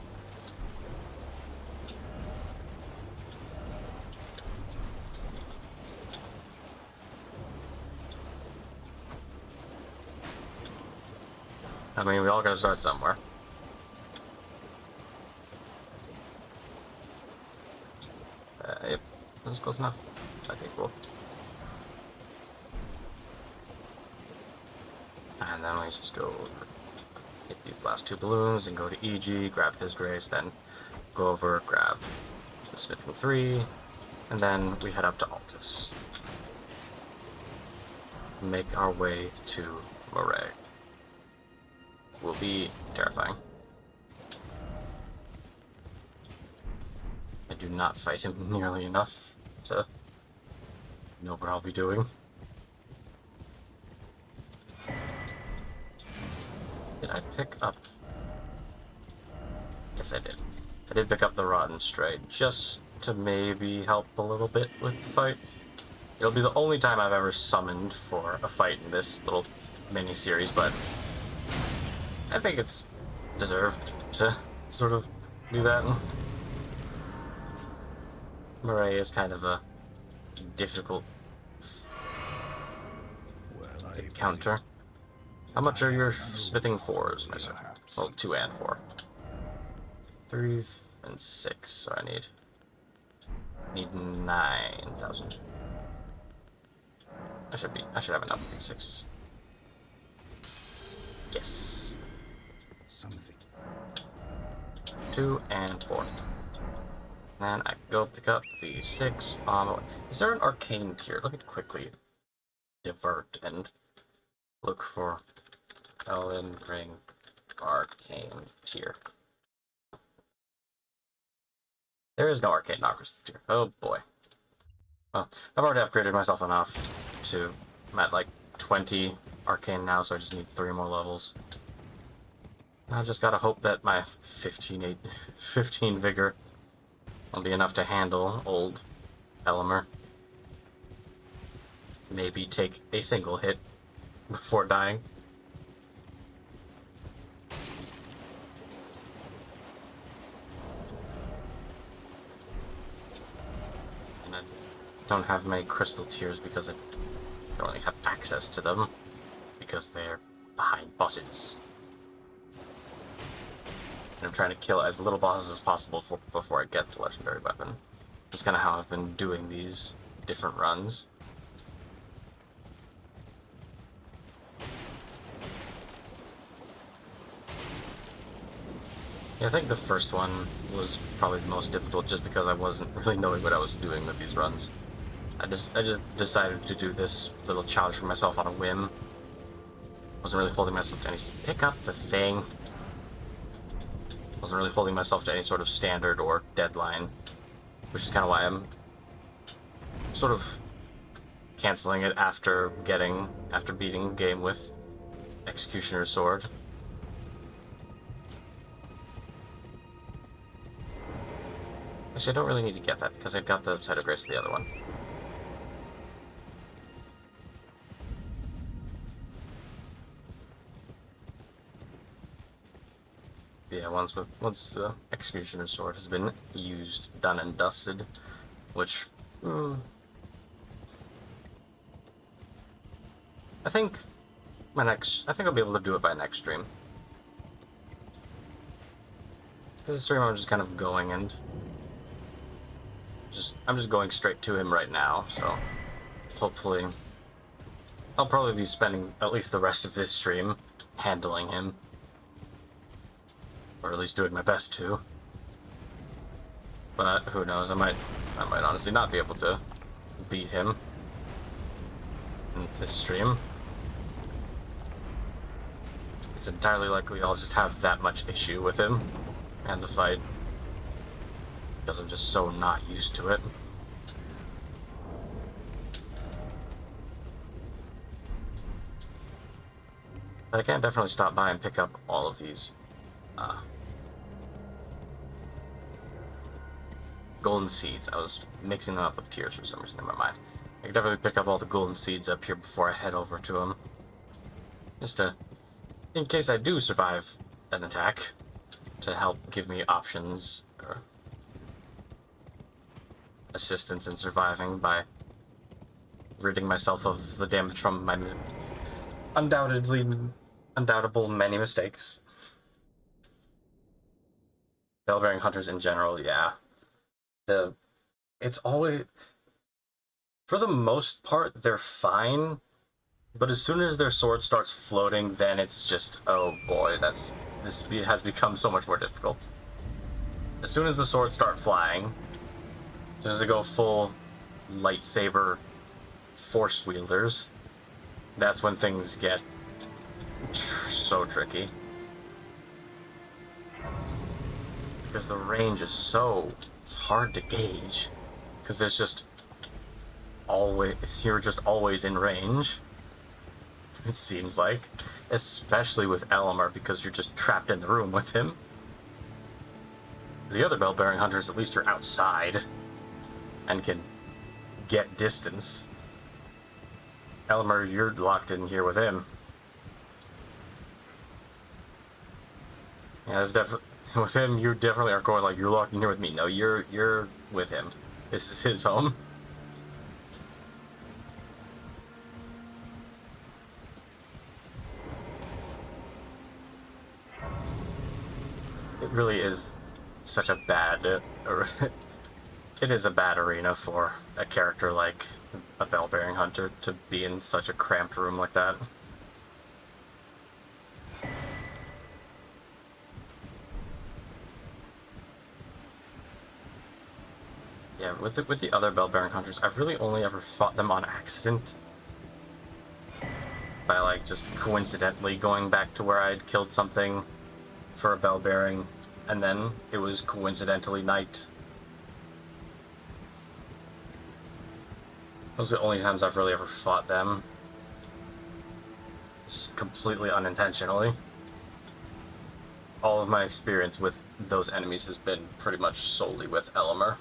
I mean, we all gotta start somewhere. Yep, that's close enough. Okay, cool. And then we just go over, hit these last two balloons, and go to EG, grab his grace, then go over, grab the smithing 3, and then we head up to Altus. Make our way to Marais. Will be terrifying. I do not fight him nearly enough to know what I'll be doing. Did I pick up? Yes, I did. I did pick up the Rotten Stray just to maybe help a little bit with the fight. It'll be the only time I've ever summoned for a fight in this little mini-series, but I think it's deserved to sort of do that. Marais is kind of a difficult counter. How much are your smithing 4s, my son? Well, 2 and 4. 3 and 6, so I need 9,000. I should have enough of these 6s. Yes. Something. 2 and 4. Then I go pick up the 6 on the way. Is there an arcane tier? Let me quickly divert and look for Elden Ring arcane tier. There is no arcane knockers tier. Oh boy. Well, I've already upgraded myself enough to, I'm at like 20 arcane now, so I just need 3 more levels. I just gotta hope that my 15 vigor will be enough to handle old Elimer. Maybe take a single hit before dying. And I don't have many crystal tears because I don't really have access to them, because they're behind bosses. And I'm trying to kill as little bosses as possible before I get the legendary weapon. That's kind of how I've been doing these different runs. Yeah, I think the first one was probably the most difficult just because I wasn't really knowing what I was doing with these runs. I just decided to do this little challenge for myself on a whim. Wasn't really holding myself to any... Pick up the thing! Wasn't really holding myself to any sort of standard or deadline, which is kind of why I'm sort of canceling it after beating the game with Executioner's Sword. Actually, I don't really need to get that because I've got the Site of Grace of the other one. once the Executioner's Sword has been used, done and dusted, which I think I'll be able to do it by next stream. This stream I'm just kind of going and I'm just going straight to him right now, so hopefully I'll probably be spending at least the rest of this stream handling him. Or at least doing my best to. But who knows, I might honestly not be able to beat him in this stream. It's entirely likely I'll just have that much issue with him and the fight, because I'm just so not used to it. But I can definitely stop by and pick up all of these golden seeds. I was mixing them up with tears for some reason in my mind. I can definitely pick up all the golden seeds up here before I head over to him. Just to, in case I do survive an attack, to help give me options or assistance in surviving by ridding myself of the damage from my undoubtable many mistakes. Bell-bearing hunters in general, yeah. It's always, for the most part, they're fine, but as soon as their sword starts floating, then it's just, oh boy, this has become so much more difficult. As soon as the swords start flying, as soon as they go full lightsaber force wielders, that's when things get so tricky. Because the range is so hard to gauge, because it's just you're just always in range, it seems like, especially with Elamar, because you're just trapped in the room with him. The other bell-bearing hunters, at least you're outside and can get distance. Elamar, you're locked in here with him. Yeah, it's definitely, with him, you definitely aren't going like, you're locked in here with me. No, you're with him. This is his home. It really is such a bad, it is a bad arena for a character like a bell-bearing hunter to be in such a cramped room like that. Yeah, with the other bell-bearing hunters, I've really only ever fought them on accident. By, like, just coincidentally going back to where I'd killed something for a bell-bearing, and then it was coincidentally night. Those are the only times I've really ever fought them. It's just completely unintentionally. All of my experience with those enemies has been pretty much solely with Elamar.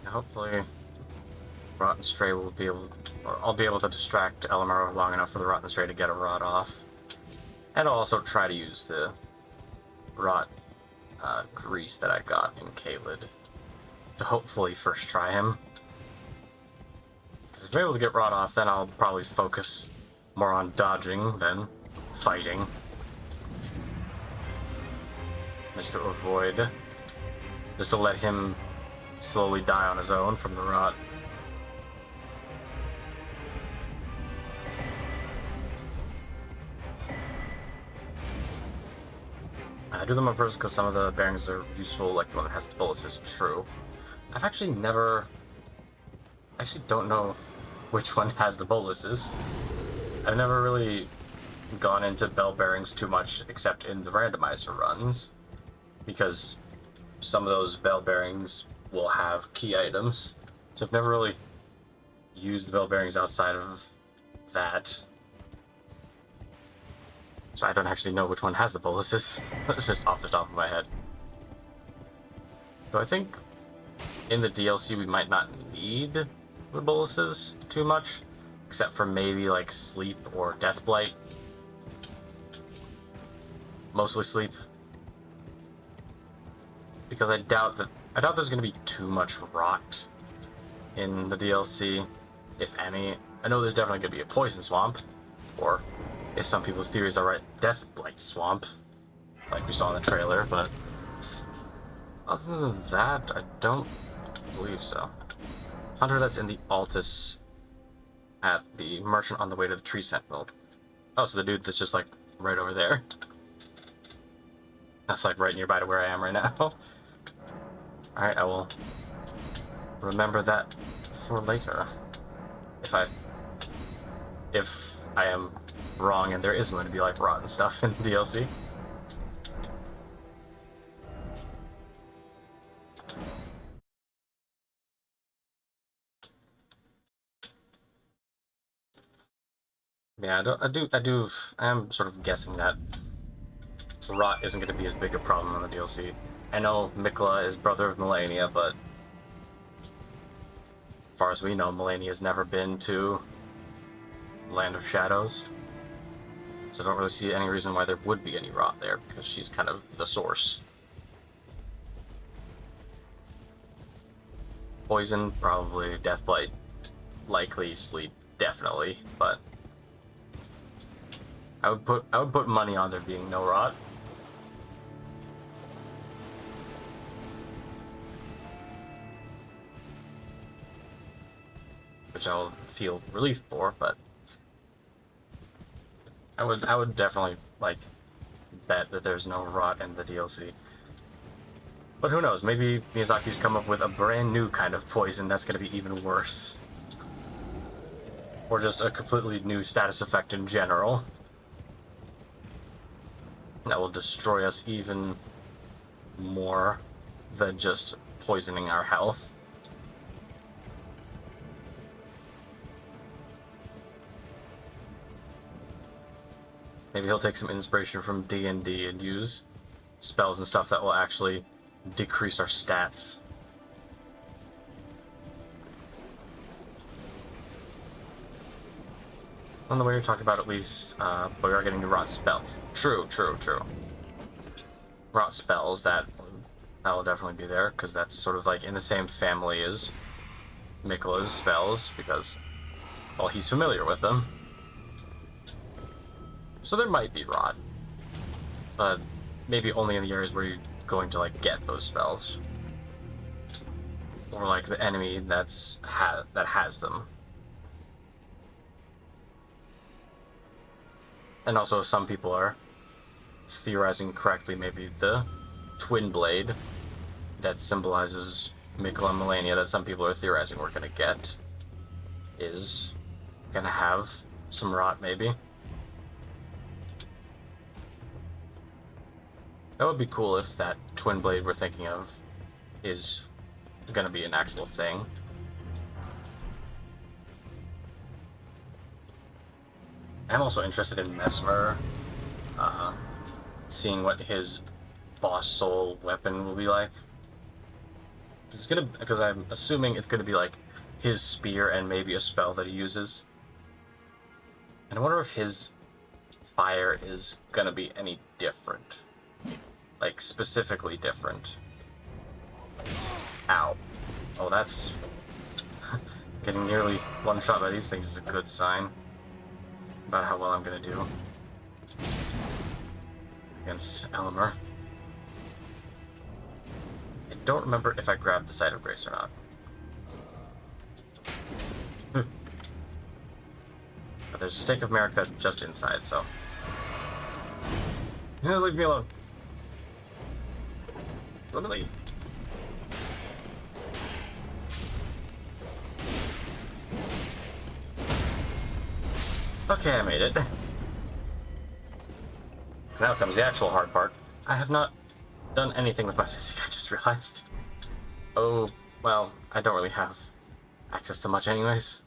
Hopefully, Rotten Stray will be able, or I'll be able to distract Elamar long enough for the Rotten Stray to get a rot off. And I'll also try to use the rot grease that I got in Caelid to hopefully first try him. Because if I'm able to get rot off, then I'll probably focus more on dodging than fighting. Just to avoid, just to let him slowly die on his own from the rot. I do them on purpose because some of the bearings are useful, like the one that has the boluses, true. I've actually never... I actually don't know which one has the boluses. I've never really gone into bell bearings too much, except in the randomizer runs, because some of those bell bearings will have key items, so I've never really use the bell bearings outside of that. So I don't actually know which one has the boluses. It's just off the top of my head. So I think in the DLC we might not need the boluses too much, except for maybe like sleep or death blight. Mostly sleep, because I doubt there's going to be too much rot in the DLC, if any. I know there's definitely going to be a poison swamp, or if some people's theories are right, death blight swamp, like we saw in the trailer. But other than that, I don't believe so. Hunter that's in the Altus at the merchant on the way to the tree sentinel. Oh, so the dude that's just like right over there. That's like right nearby to where I am right now. Alright, I will remember that for later. If I am wrong and there is going to be like rotten stuff in the DLC. Yeah, I am sort of guessing that rot isn't going to be as big a problem on the DLC. I know Mikla is brother of Melania, but as far as we know, Melania's never been to Land of Shadows. So I don't really see any reason why there would be any rot there, because she's kind of the source. Poison, probably. Deathblight, likely. Sleep, definitely. But I would put money on there being no rot. Which I will feel relief for, but I would definitely like bet that there's no rot in the DLC. But who knows? Maybe Miyazaki's come up with a brand new kind of poison that's going to be even worse, or just a completely new status effect in general that will destroy us even more than just poisoning our health. Maybe he'll take some inspiration from D&D and use spells and stuff that will actually decrease our stats. On the way you're talking about, at least, but we are getting a rot spell. True. Rot spells, that will definitely be there, because that's sort of like in the same family as Mikla's spells, because, well, he's familiar with them. So there might be rot, but maybe only in the areas where you're going to like get those spells, or like the enemy that has them. And also, if some people are theorizing correctly, maybe the twin blade that symbolizes Mikla and Melania that some people are theorizing we're gonna get is gonna have some rot, maybe. That would be cool if that twin blade we're thinking of is gonna be an actual thing. I'm also interested in Mesmer, seeing what his boss soul weapon will be like. Because I'm assuming it's gonna be like his spear and maybe a spell that he uses. And I wonder if his fire is gonna be any different. Like, specifically different. Ow. Oh, that's... Getting nearly one shot by these things is a good sign about how well I'm gonna do against Elmer. I don't remember if I grabbed the Site of Grace or not. But there's a Stake of America just inside, so... Leave me alone. Let me leave. Okay, I made it. Now comes the actual hard part. I have not done anything with my physique, I just realized. Oh, well, I don't really have access to much anyways.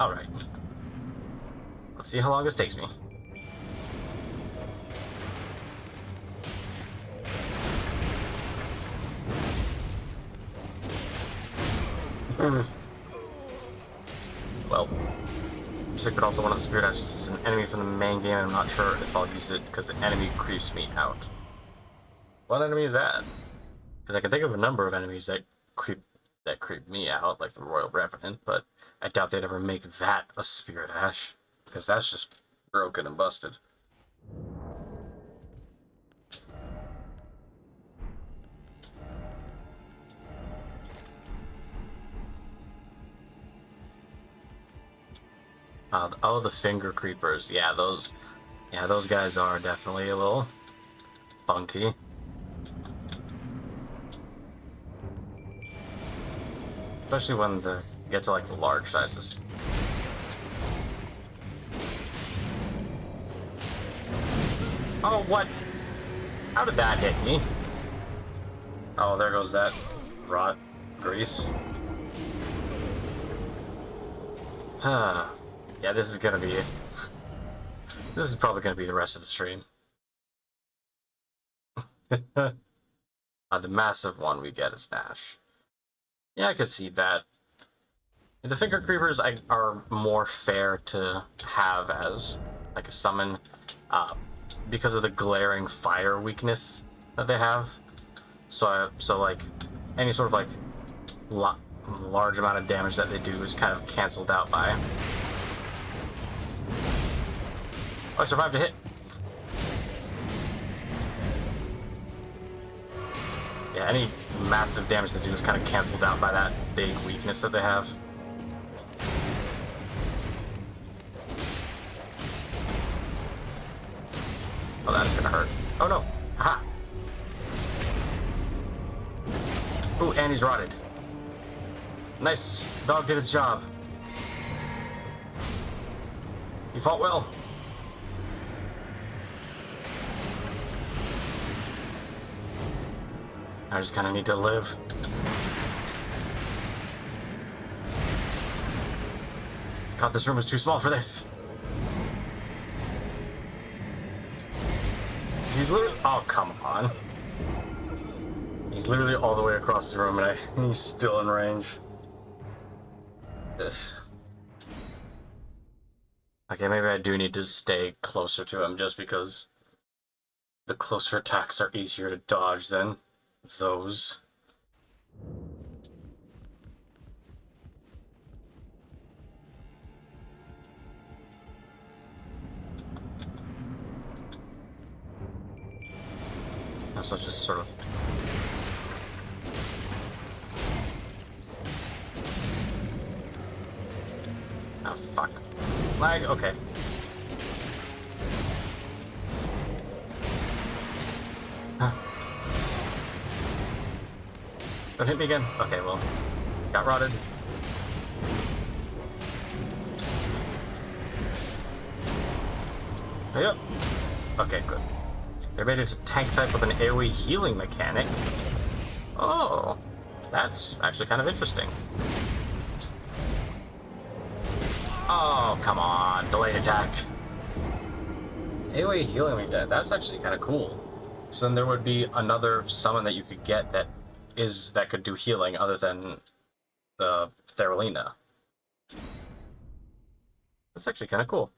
Alright. Let's see how long this takes me. Well, Music, but also one of the Spirit Ashes is an enemy from the main game. I'm not sure if I'll use it because the enemy creeps me out. What enemy is that? Because I can think of a number of enemies that creep me out, like the Royal Revenant, but I doubt they'd ever make that a Spirit Ash, because that's just broken and busted. Oh, the finger creepers. Yeah, those guys are definitely a little funky. Especially when they get to like the large sizes. Oh, what? How did that hit me? Oh, there goes that rot grease. Huh. Yeah, this is gonna be it. This is probably gonna be the rest of the stream. The massive one we get is Ash. Yeah, I could see that. The finger creepers are more fair to have as like a summon, because of the glaring fire weakness that they have. So like any sort of like large amount of damage that they do is kind of canceled out by. Oh, I survived a hit. Yeah, any massive damage they do is kind of canceled out by that big weakness that they have. Oh, that's gonna hurt. Oh no. Aha. Ooh, and he's rotted. Nice. Dog did its job. You fought well. I just kind of need to live. God, this room is too small for this. He's literally... Oh, come on. He's literally all the way across the room and he's still in range. This. Okay, maybe I do need to stay closer to him just because the closer attacks are easier to dodge than those. So just sort of... Oh, fuck. Lag? Okay. Huh. Don't hit me again? Okay, well. Got rotted. Yep. Okay, good. They're made into tank type with an AoE healing mechanic. Oh, that's actually kind of interesting. Oh, come on. Delayed attack. AoE healing mechanic. That's actually kind of cool. So then there would be another summon that you could get that could do healing other than the Theralina. That's actually kind of cool.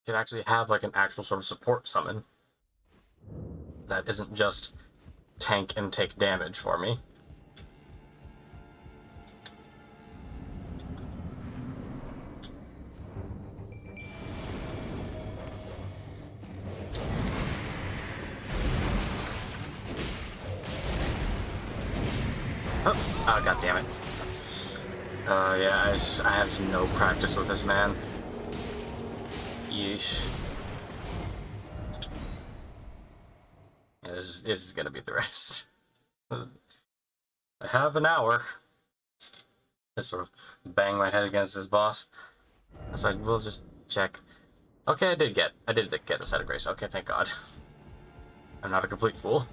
Can actually have like an actual sort of support summon that isn't just tank and take damage for me. Oh, god damn it. Yeah, I have no practice with this man. Yeesh. Yeah, this is gonna be the rest. I have an hour. Just sort of bang my head against this boss. So we'll just check. Okay, I did get the Site of Grace. Okay, thank God. I'm not a complete fool.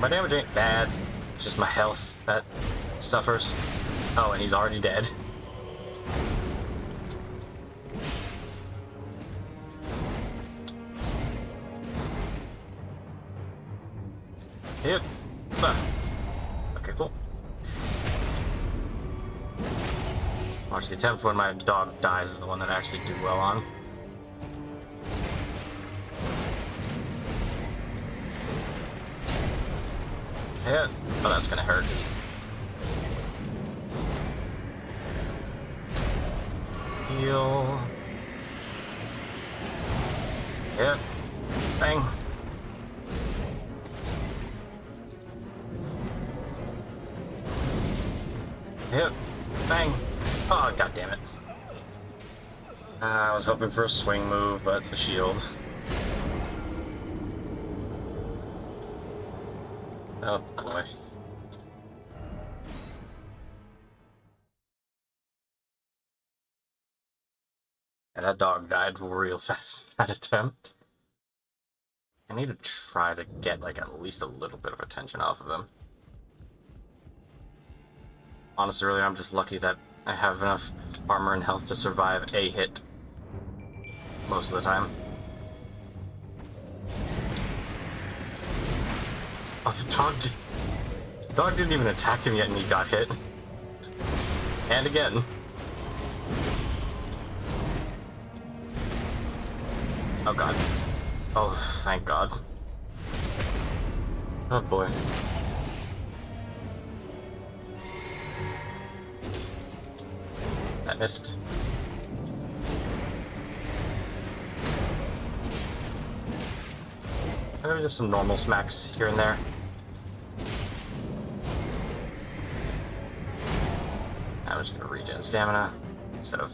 My damage ain't bad. It's just my health that suffers. Oh, and he's already dead. Yep. Okay, cool. Watch the attempt when my dog dies is the one that I actually do well on. Hit. Oh, that's gonna hurt. Heal. Hit. Bang. Hit. Bang. Oh, god damn it. I was hoping for a swing move, but the shield. Oh boy. And that dog died real fast that attempt. I need to try to get like at least a little bit of attention off of him. Honestly, really, I'm just lucky that I have enough armor and health to survive a hit most of the time. Oh, the dog didn't even attack him yet and he got hit. And again. Oh god. Oh, thank god. Oh boy. I missed. Maybe just some normal smacks here and there. I'm just gonna regen stamina instead of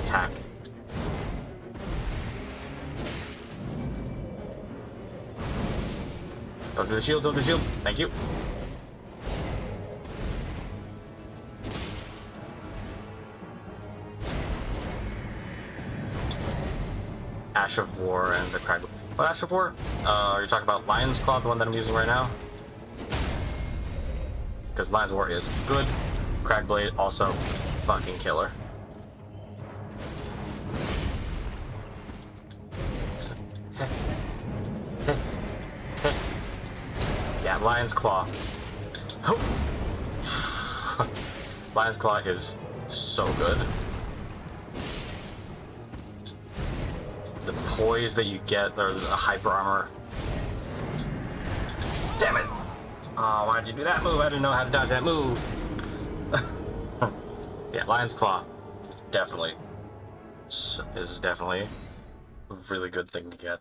attack. Don't do the shield, don't do the shield. Thank you. Ash of War and the Crag. What Ash of War? You're talking about Lion's Claw, the one that I'm using right now? Because Lion's War is good. Cragblade also fucking killer. Yeah, Lion's Claw. Lion's Claw is so good. The poise that you get, or the hyper armor. Damn it! Oh, why did you do that move? I didn't know how to dodge that move. Yeah, Lion's Claw definitely is definitely a really good thing to get.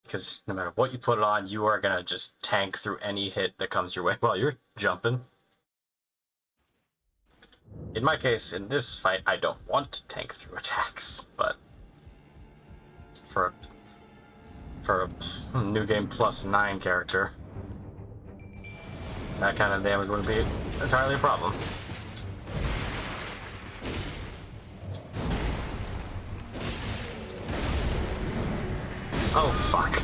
Because no matter what you put it on, you are gonna just tank through any hit that comes your way while you're jumping. In my case, in this fight, I don't want to tank through attacks, but for a new game +9 character, that kind of damage wouldn't be entirely a problem. Oh, fuck.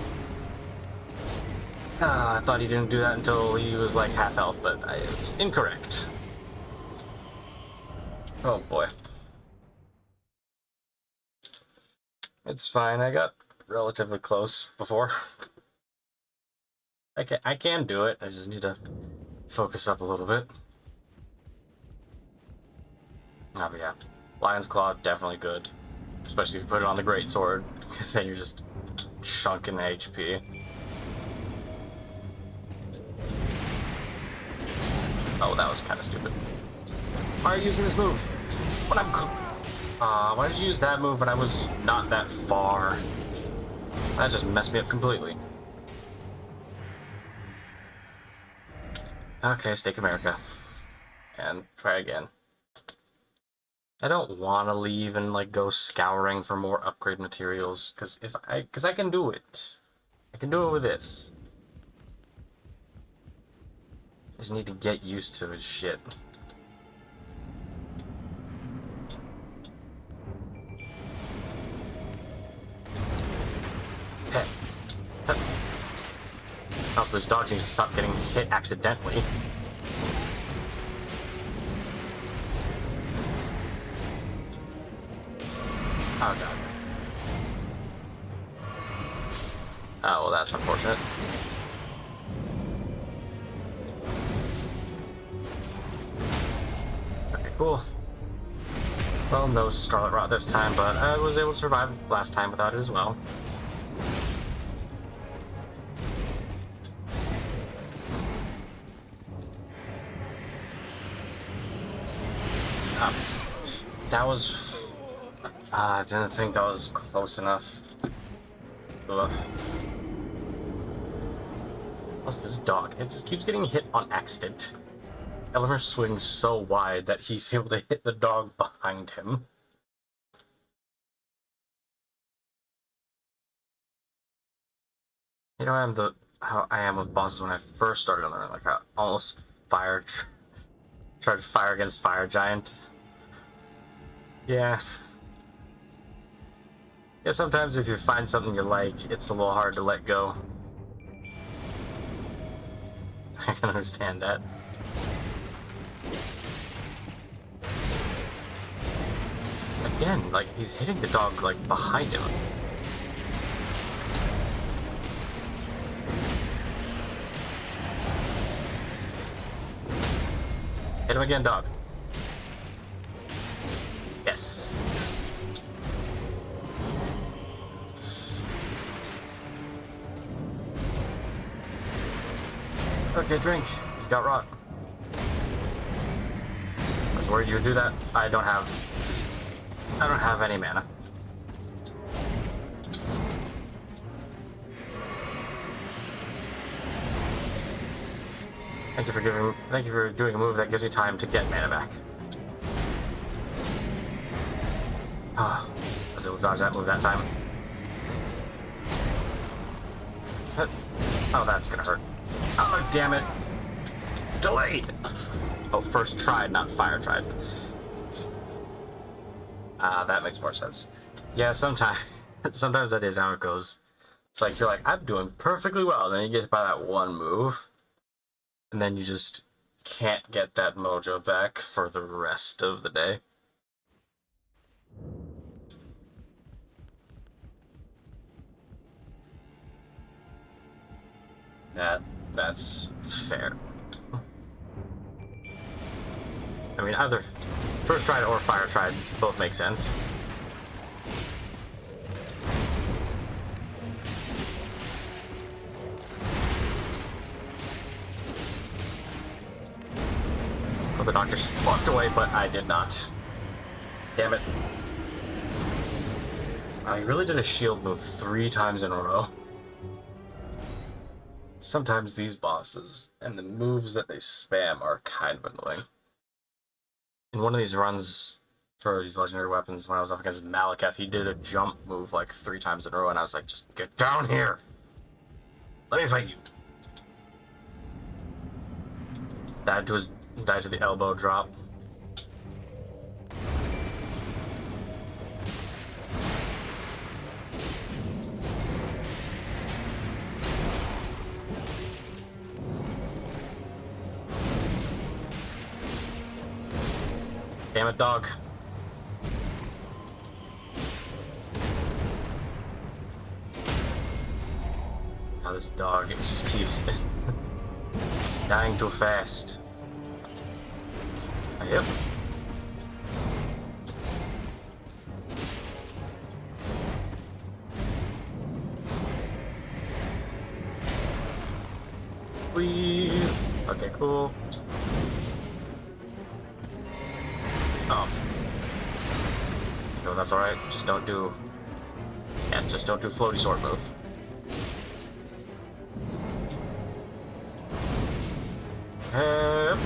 I thought he didn't do that until he was like half health, but I was incorrect. Oh boy. It's fine, I got relatively close before. I can do it, I just need to focus up a little bit. Oh, but yeah. Lion's Claw, definitely good. Especially if you put it on the Greatsword, because then you're just chunking HP. Oh, that was kind of stupid. Why are you using this move? When I'm why did you use that move when I was not that far? That just messed me up completely. Okay, Stake America. And try again. I don't want to leave and like go scouring for more upgrade materials, because I can do it. I can do it with this. I just need to get used to his shit. Oh, Also, this dog needs to stop getting hit accidentally. Oh god. Oh, well, that's unfortunate. Okay, cool. Well, no Scarlet Rot this time, but I was able to survive last time without it as well. That was... I didn't think that was close enough. Ugh. What's this dog? It just keeps getting hit on accident. Elmer swings so wide that he's able to hit the dog behind him. You know, how I am with bosses when I first started on there. Like, I almost tried to fire against Fire Giant. Yeah. Yeah, sometimes if you find something you like, it's a little hard to let go. I can understand that. Again, like, he's hitting the dog, like, behind him. Hit him again, dog. Yes. Okay, drink. He's got rot. I was worried you would do that. I don't have any mana. Thank you for doing a move that gives me time to get mana back. Ah, I was able to dodge that move that time. Oh, that's gonna hurt. Oh, damn it. Delayed! Oh, first tried, not fire tried. That makes more sense. Yeah, sometimes that is how it goes. It's like, you're like, I'm doing perfectly well, then you get hit by that one move, and then you just can't get that mojo back for the rest of the day. That's fair. I mean, either first tried or fire tried both make sense. Well, the doctor walked away, but I did not. Damn it. I really did a shield move 3 times in a row. Sometimes these bosses and the moves that they spam are kind of annoying. In one of these runs for these legendary weapons, when I was up against Malekith, he did a jump move like 3 times in a row, and I was like, just get down here! Let me fight you! Died to the elbow drop. Damn it, dog. Now this dog, it just keeps dying too fast. Yep. Please. Okay, cool. Oh. No, that's alright. Just don't do floaty sword move. I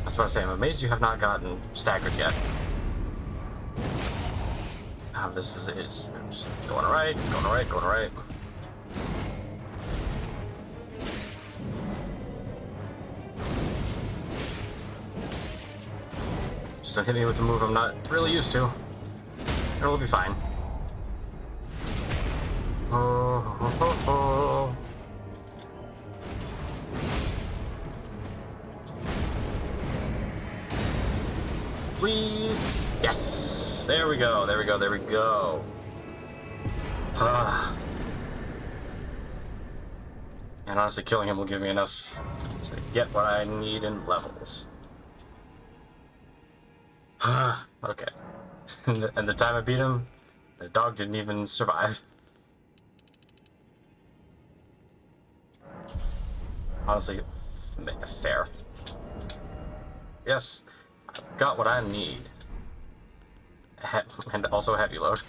was about to say, I'm amazed you have not gotten staggered yet. This is going right, going right, going right. Don't hit me with a move I'm not really used to. And we'll be fine. Oh, ho, ho, ho. Please. Yes. There we go. There we go. There we go. And honestly, killing him will give me enough to get what I need in levels. Okay. And the time I beat him, the dog didn't even survive. Honestly, fair. Yes, I've got what I need. And also heavy load.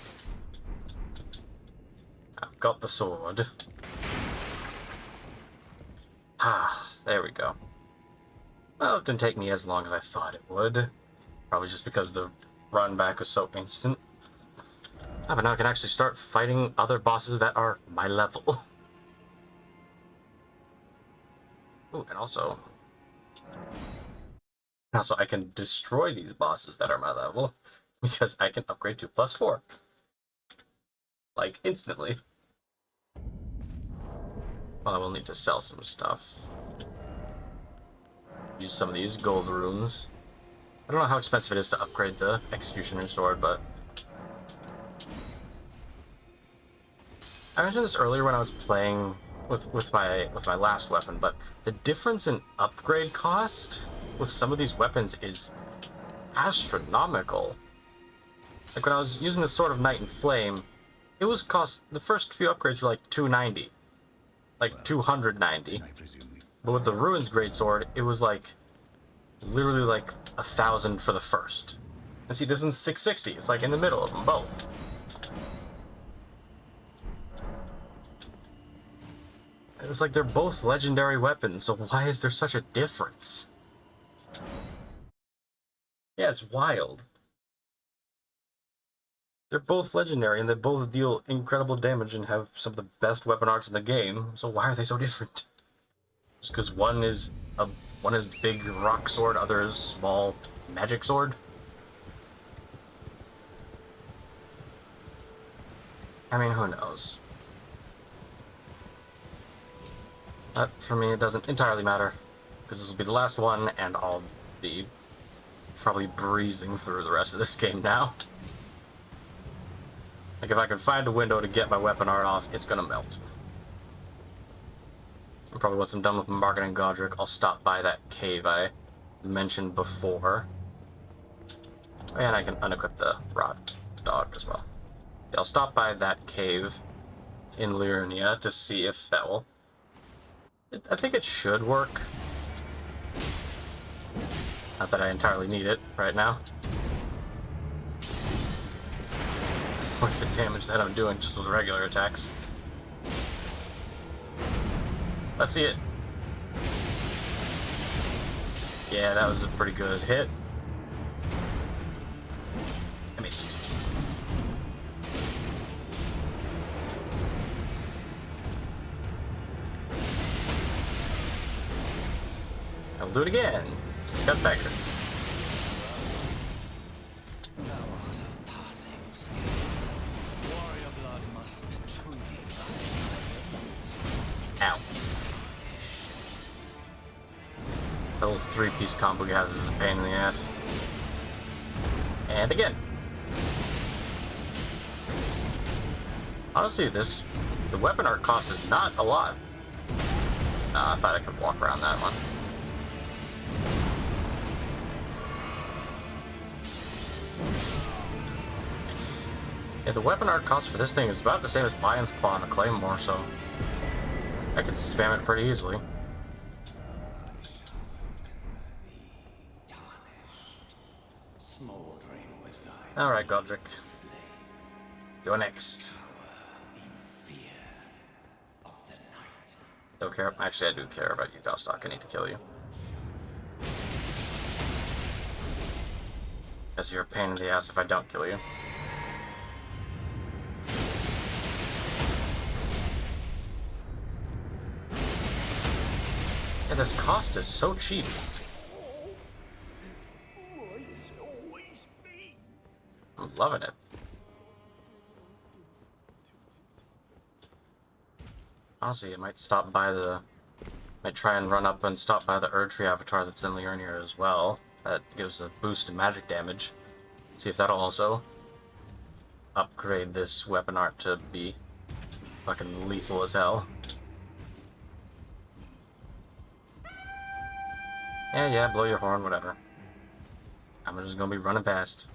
I've got the sword. There we go. Well, it didn't take me as long as I thought it would. Probably just because the run back was so instant. But now I can actually start fighting other bosses that are my level. Ooh, and also I can destroy these bosses that are my level because I can upgrade to +4. Like, instantly. Well, I will need to sell some stuff. Use some of these gold runes. I don't know how expensive it is to upgrade the Executioner Sword, but I mentioned this earlier when I was playing with my last weapon, but the difference in upgrade cost with some of these weapons is astronomical. Like when I was using the Sword of Night and Flame, it was the first few upgrades were like $290, like $290. But with the Ruins Greatsword, it was like literally like 1,000 for the first. And see, this is $660. It's like in the middle of them both. It's like they're both legendary weapons, so why is there such a difference? Yeah, it's wild. They're both legendary and they both deal incredible damage and have some of the best weapon arts in the game, so why are they so different? Just because one is big rock sword, other is small magic sword? I mean, who knows? But for me, it doesn't entirely matter, because this will be the last one, and I'll be probably breezing through the rest of this game now. Like, if I can find a window to get my weapon art off, it's gonna melt. And probably once I'm done with Market and Godric, I'll stop by that cave I mentioned before. And I can unequip the rod dog as well. Yeah, I'll stop by that cave in Liurnia to see if that will... I think it should work. Not that I entirely need it right now. With the damage that I'm doing just with regular attacks. Let's see it. Yeah, that was a pretty good hit. I missed. I'll do it again. This has got staggered. Ow. The little 3-piece combo he has is a pain in the ass. And again. Honestly, the weapon art cost is not a lot. I thought I could walk around that one. Nice. Yeah, the weapon art cost for this thing is about the same as Lion's Claw and a Claymore, so I could spam it pretty easily. Alright, Godric. You're next. Don't care. Actually, I do care about you, Gostock. I need to kill you. Because you're a pain in the ass if I don't kill you. Yeah, this cost is so cheap. loving it. Honestly, I might stop by the... Might try and run up and stop by the Erdtree avatar that's in Liurnia as well. That gives a boost in magic damage. See if that'll also upgrade this weapon art to be fucking lethal as hell. Yeah, blow your horn, whatever. I'm just gonna be running past.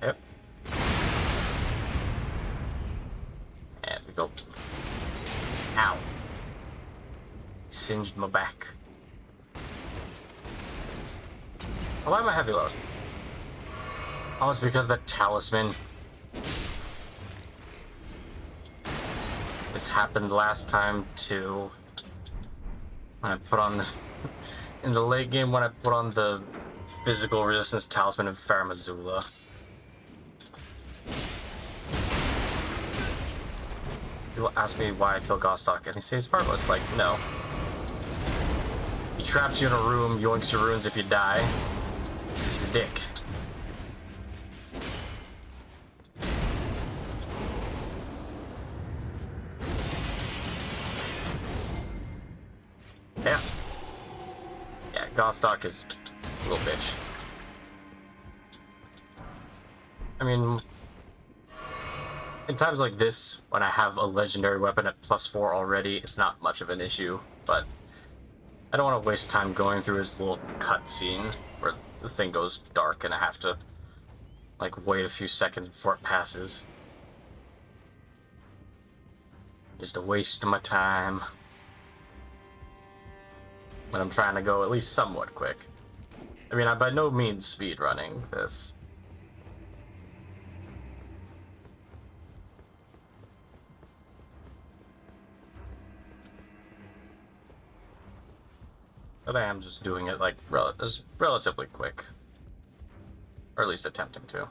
Yep. And we go. Ow. Singed my back. Oh, why am I heavy load? Oh, it's because that talisman. This happened last time too. When I put on the... in the late game when I put on the physical resistance talisman of Faramazula. People ask me why I kill Gostok, and he says heartless. Like, no. He traps you in a room, yoinks your runes if you die. He's a dick. Yeah, Gostok is a little bitch. I mean, in times like this, when I have a legendary weapon at +4 already, it's not much of an issue, but I don't want to waste time going through his little cutscene where the thing goes dark and I have to, like, wait a few seconds before it passes. Just a waste of my time when I'm trying to go at least somewhat quick. I mean, I'm by no means speed running this. But I am just doing it, like, relatively quick. Or at least attempting to.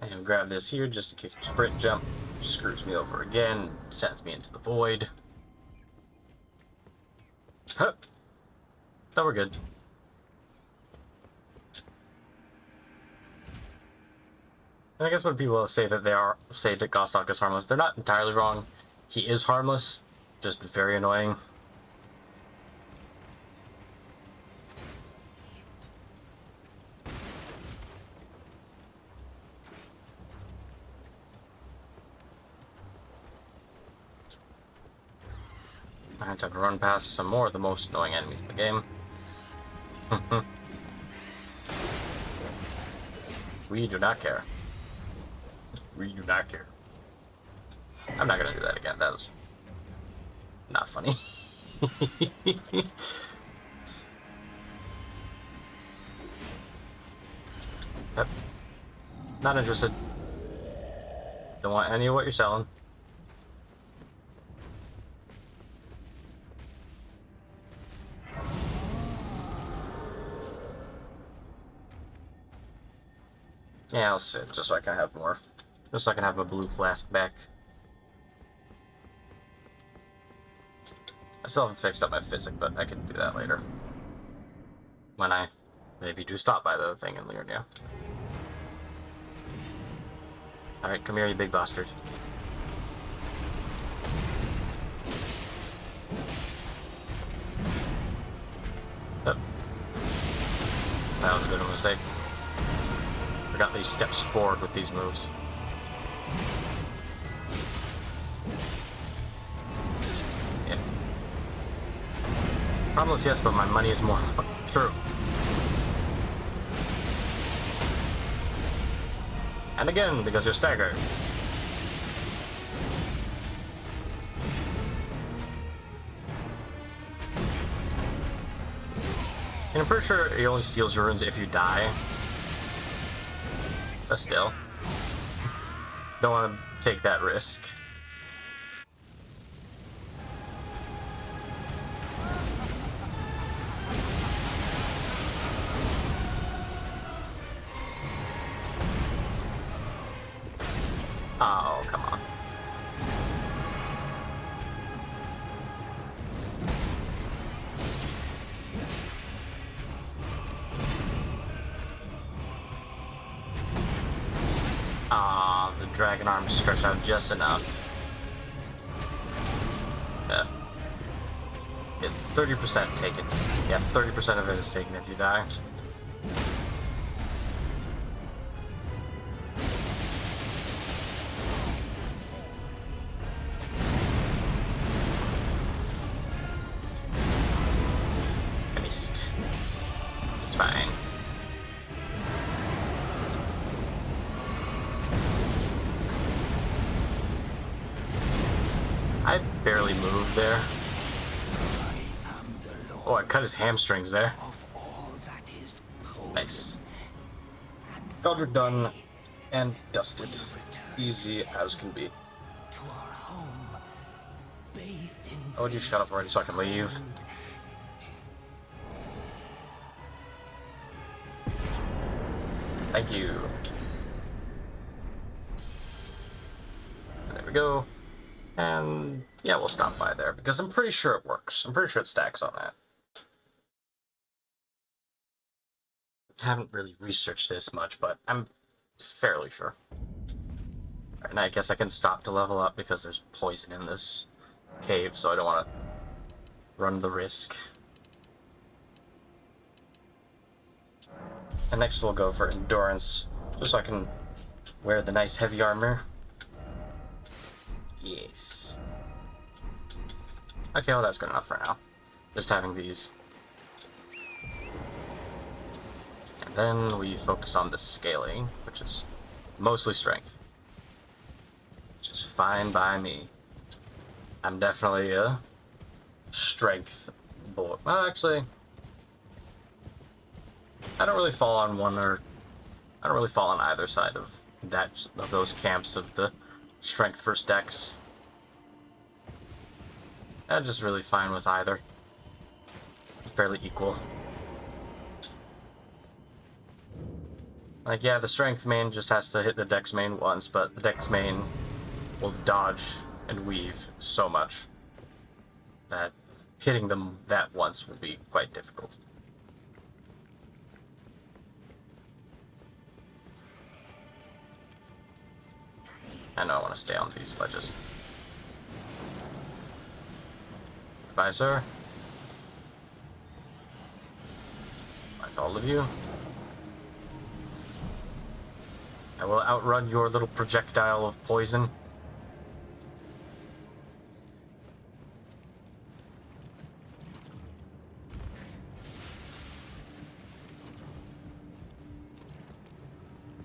And grab this here just in case sprint jump screws me over again, sends me into the void. Huh. No, we're good. And I guess when people say that Gostok is harmless, they're not entirely wrong. He is harmless, just very annoying. I have to run past some more of the most annoying enemies in the game. We do not care. We do not care. I'm not gonna do that again. That was not funny. Yep. Not interested. Don't want any of what you're selling. Yeah, I'll sit just so I can have more. Just so I can have my blue flask back. I still haven't fixed up my physic, but I can do that later. When I maybe do stop by the thing in Liurnia. Alright, come here, you big bastard. Oh. That was a bit of a mistake. Forgot these steps forward with these moves. If. Harmless, yes, but my money is more true. And again, because you're staggered. And I'm pretty sure he only steals your runes if you die. But still. Don't want to take that risk. Oh, come on. Ah, the dragon arm stretched out just enough. Yeah. 30% taken. Yeah, 30% of it is taken if you die. I missed. It's fine. I barely moved there. Oh, I cut his hamstrings there. Nice. Godric done and dusted. Easy as can be. Oh, would you shut up already so I can leave? Thank you. There we go. And yeah, we'll stop by there because I'm pretty sure it works. I'm pretty sure it stacks on that. Haven't really researched this much, but I'm fairly sure. Alright, and I guess I can stop to level up because there's poison in this cave, so I don't want to run the risk. And next we'll go for endurance, just so I can wear the nice heavy armor. Yes. Okay, well that's good enough for now. Just having these. And then we focus on the scaling, which is mostly strength. Which is fine by me. I'm definitely a strength boy. Well, actually, I don't really fall on one or I don't really fall on either side of those camps of the strength first decks. I'm just really fine with either. Fairly equal. Like, yeah, the strength main just has to hit the dex main once, but the dex main will dodge and weave so much that hitting them that once will be quite difficult. I know I want to stay on these ledges. Bye, sir. Bye to all of you. I will outrun your little projectile of poison.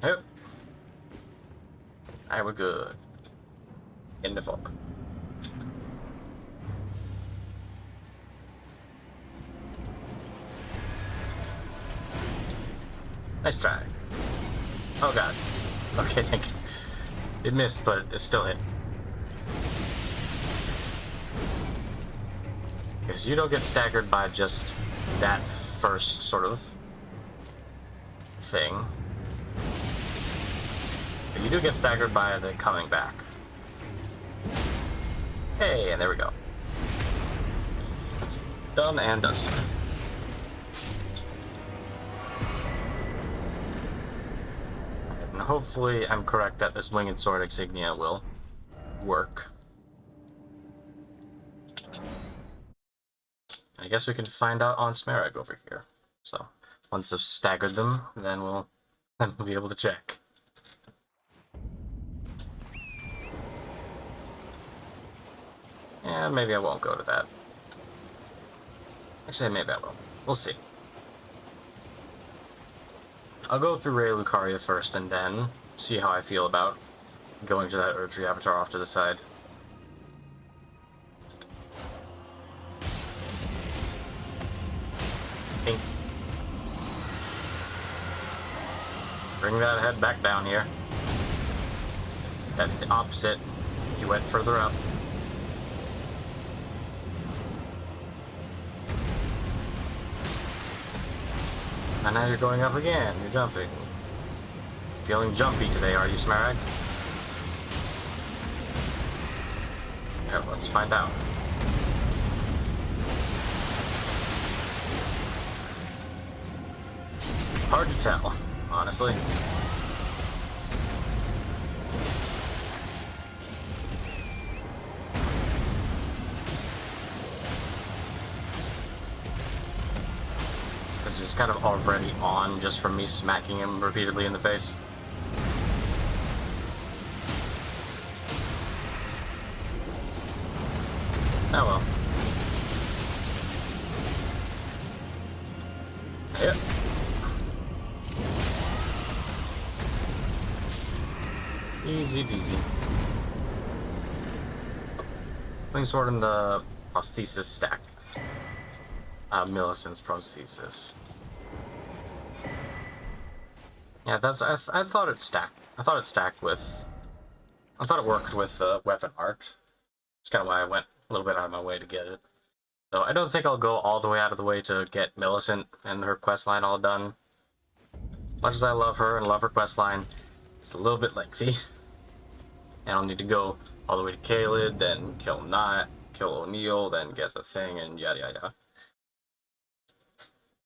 Yep. Alright, we're good. In the fog. Nice try. Oh god. Okay, thank you. It missed, but it still hit. Because you don't get staggered by just that first sort of thing. But you do get staggered by the coming back. Hey, and there we go. Done and dusted. And hopefully I'm correct that this winged sword insignia will work. I guess we can find out on Smerag over here. So once I've staggered them, then we'll be able to check. Yeah, maybe I won't go to that. Actually, maybe I will. We'll see. I'll go through Ray Lucaria first and then see how I feel about going to that Erdtree Avatar off to the side. Pink. Bring that head back down here. That's the opposite. You went further up. And now you're going up again. You're jumping. Feeling jumpy today, are you, Smerag? Yeah, let's find out. Hard to tell, honestly. This is kind of already on just from me smacking him repeatedly in the face. Oh well. Yep. Easy peasy. Putting sword in the prosthesis stack. Millicent's prosthesis. Yeah, that's I thought it stacked. I thought it stacked with. I thought it worked with weapon art. That's kind of why I went a little bit out of my way to get it. So I don't think I'll go all the way out of the way to get Millicent and her questline all done. Much as I love her and love her questline, it's a little bit lengthy. And I'll need to go all the way to Caelid, then kill Knot, kill O'Neill, then get the thing, and yada yada yada.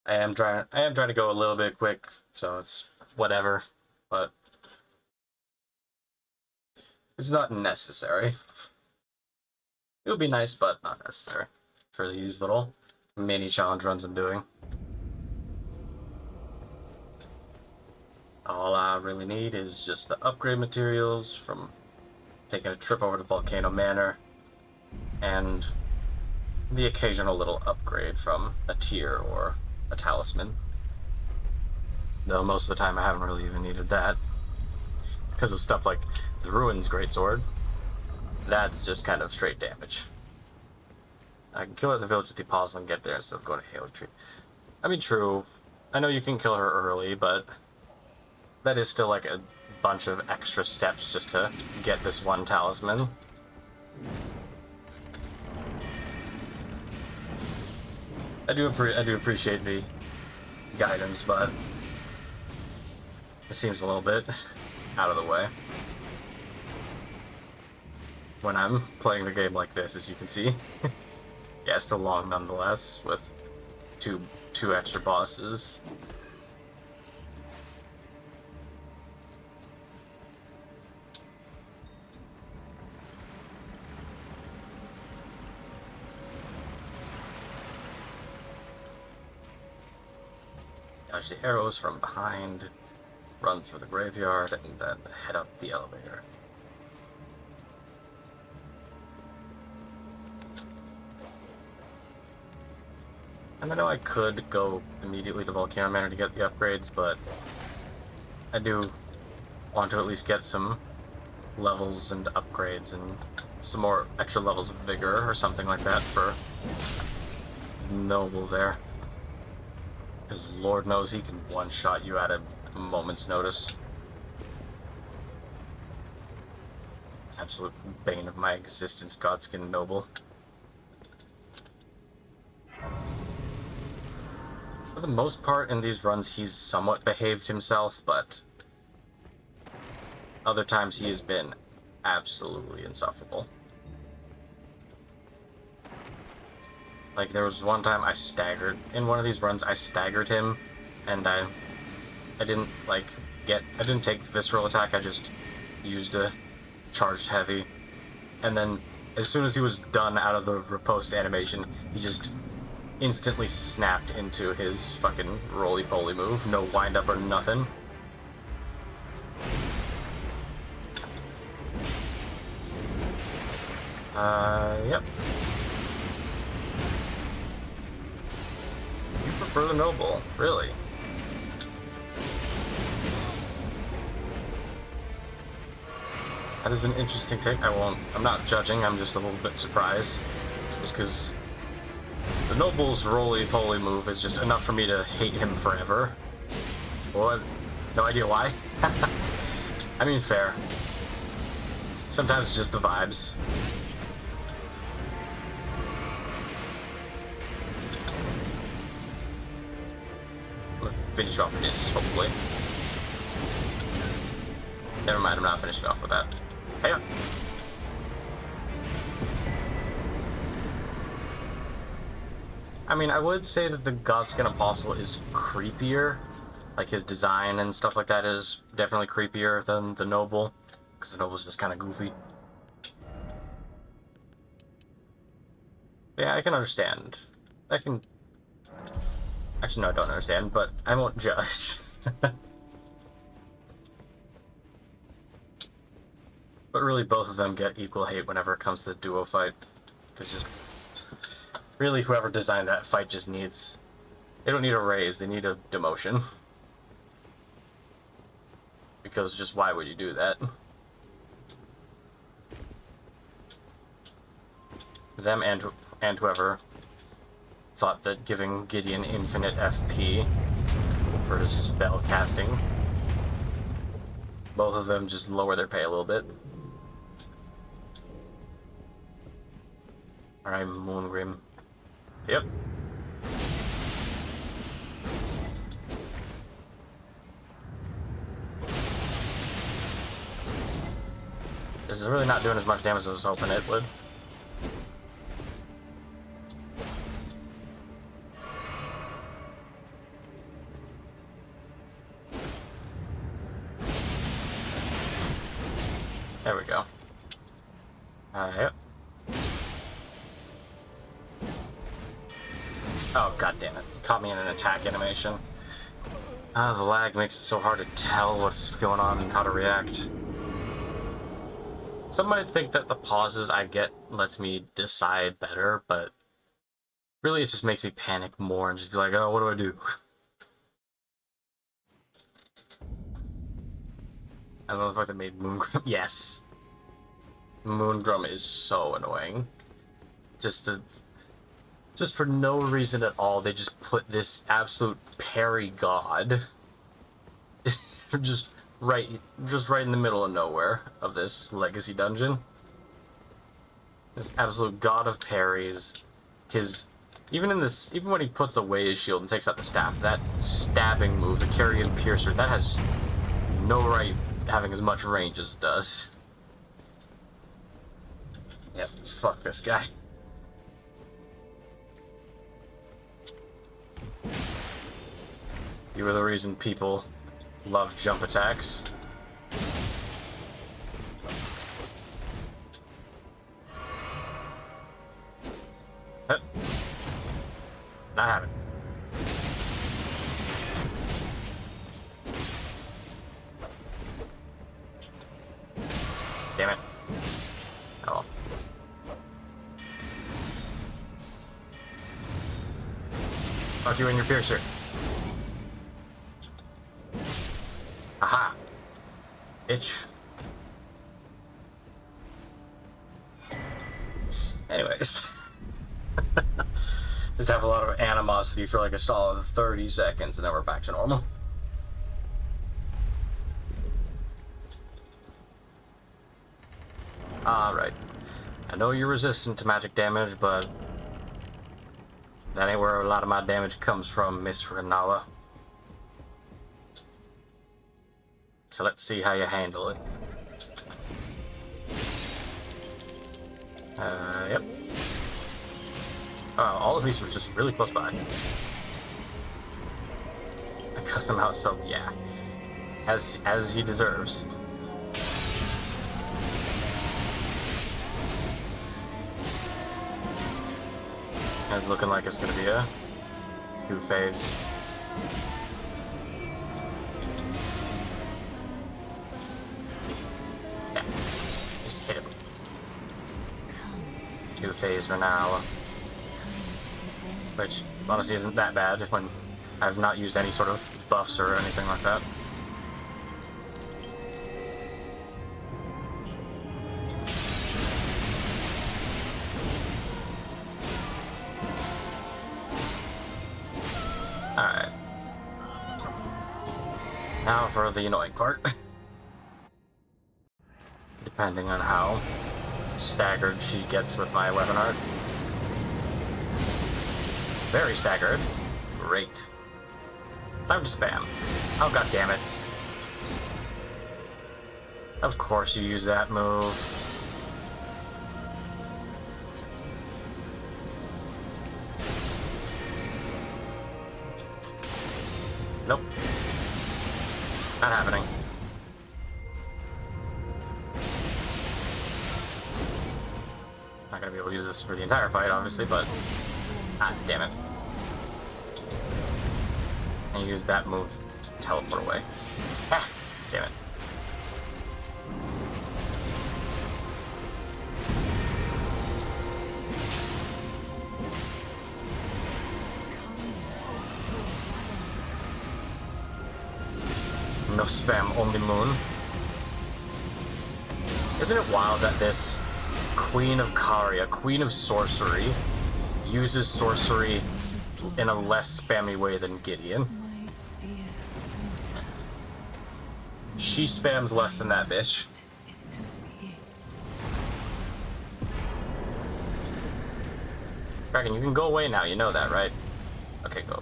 I am trying to go a little bit quick, so it's whatever, but it's not necessary. It would be nice, but not necessary for these little mini challenge runs I'm doing. All I really need is just the upgrade materials from taking a trip over to Volcano Manor, and the occasional little upgrade from a tier or a talisman. Though most of the time I haven't really even needed that. Because with stuff like the Ruins Greatsword, that's just kind of straight damage. I can kill her at the village with the apostle and get there instead of going to Haley Tree. I mean, true. I know you can kill her early, but that is still like a bunch of extra steps just to get this one talisman. I do appreciate the guidance, but it seems a little bit out of the way when I'm playing the game like this, as you can see. Yeah, it's still long nonetheless, with two extra bosses. Dodge the arrows from behind, run through the graveyard, and then head up the elevator. And I know I could go immediately to Volcano Manor to get the upgrades, but I do want to at least get some levels and upgrades and some more extra levels of vigor or something like that for Noble there. Because Lord knows he can one-shot you at a moment's notice. Absolute bane of my existence, Godskin Noble. For the most part in these runs he's somewhat behaved himself, but other times he has been absolutely insufferable. Like, there was one time in one of these runs I staggered him, and I didn't, like, I didn't take visceral attack, I just used a charged heavy, and then as soon as he was done out of the riposte animation, he just instantly snapped into his fucking roly-poly move, no wind-up or nothing. Yep. You prefer the Noble, really? That is an interesting take. I'm not judging, I'm just a little bit surprised. Just because the Noble's roly-poly move is just enough for me to hate him forever. Well, no idea why. I mean, fair. Sometimes it's just the vibes. I'm gonna finish off with this, hopefully. Never mind, I'm not finishing off with that. Hey up. I mean, I would say that the Godskin Apostle is creepier. Like, his design and stuff like that is definitely creepier than the Noble, because the Noble's just kind of goofy. Yeah, I can understand. Actually, no, I don't understand, but I won't judge. But really, both of them get equal hate whenever it comes to the duo fight. Because just... really, whoever designed that fight just needs... They don't need a raise, they need a demotion. Because just why would you do that? Them and whoever thought that giving Gideon infinite FP for his spell casting, both of them just lower their pay a little bit. Alright, Moongrim. Yep. This is really not doing as much damage as I was hoping it would. There we go. Yep. Oh, god damn it. Caught me in an attack animation. The lag makes it so hard to tell what's going on and how to react. Some might think that the pauses I get lets me decide better, but really it just makes me panic more and just be like, oh, what do I do? I don't know if I made Moongrum. Yes. Moongrum is so annoying. Just for no reason at all, they just put this absolute parry god just right in the middle of nowhere of this legacy dungeon. This absolute god of parries. Even when he puts away his shield and takes out the staff, that stabbing move, the Carrion Piercer, that has no right having as much range as it does. Yep, fuck this guy. You are the reason people love jump attacks. Not happening. Damn it. Oh. Fuck you and your piercer. Aha! Itch. Anyways. Just have a lot of animosity for like a solid 30 seconds and then we're back to normal. Alright. I know you're resistant to magic damage, but that ain't where a lot of my damage comes from, Miss Renala. So let's see how you handle it. Yep. Oh, all of these were just really close by. A custom house, so yeah. As he deserves. It's looking like it's gonna be a 2-phase. Yeah, just hit him. 2-phase Renala. Which honestly isn't that bad when I've not used any sort of buffs or anything like that. Alright. Now for the annoying part. Depending on how staggered she gets with my weapon art. Very staggered. Great. Time to spam. Oh, god damn it. Of course you use that move. Nope. Not happening. Not gonna be able to use this for the entire fight, obviously, but... ah, damn it. And use that move to teleport away. Ah, damn it. No spam, only moon. Isn't it wild that this Queen of Caria, Queen of Sorcery, uses sorcery in a less spammy way than Gideon? She spams less than that bitch. Dragon, you can go away now, you know that, right? Okay, go.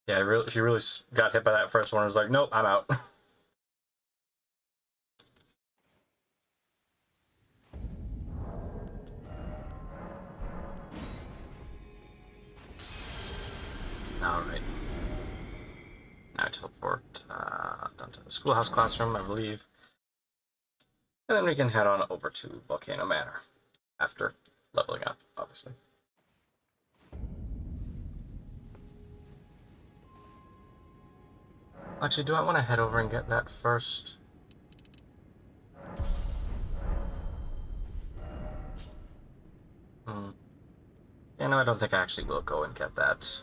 Yeah, she really got hit by that first one and was like, nope, I'm out. Alright. Now teleport down to the schoolhouse classroom, I believe. And then we can head on over to Volcano Manor. After leveling up, obviously. Actually, do I want to head over and get that first? Yeah, no, I don't think I actually will go and get that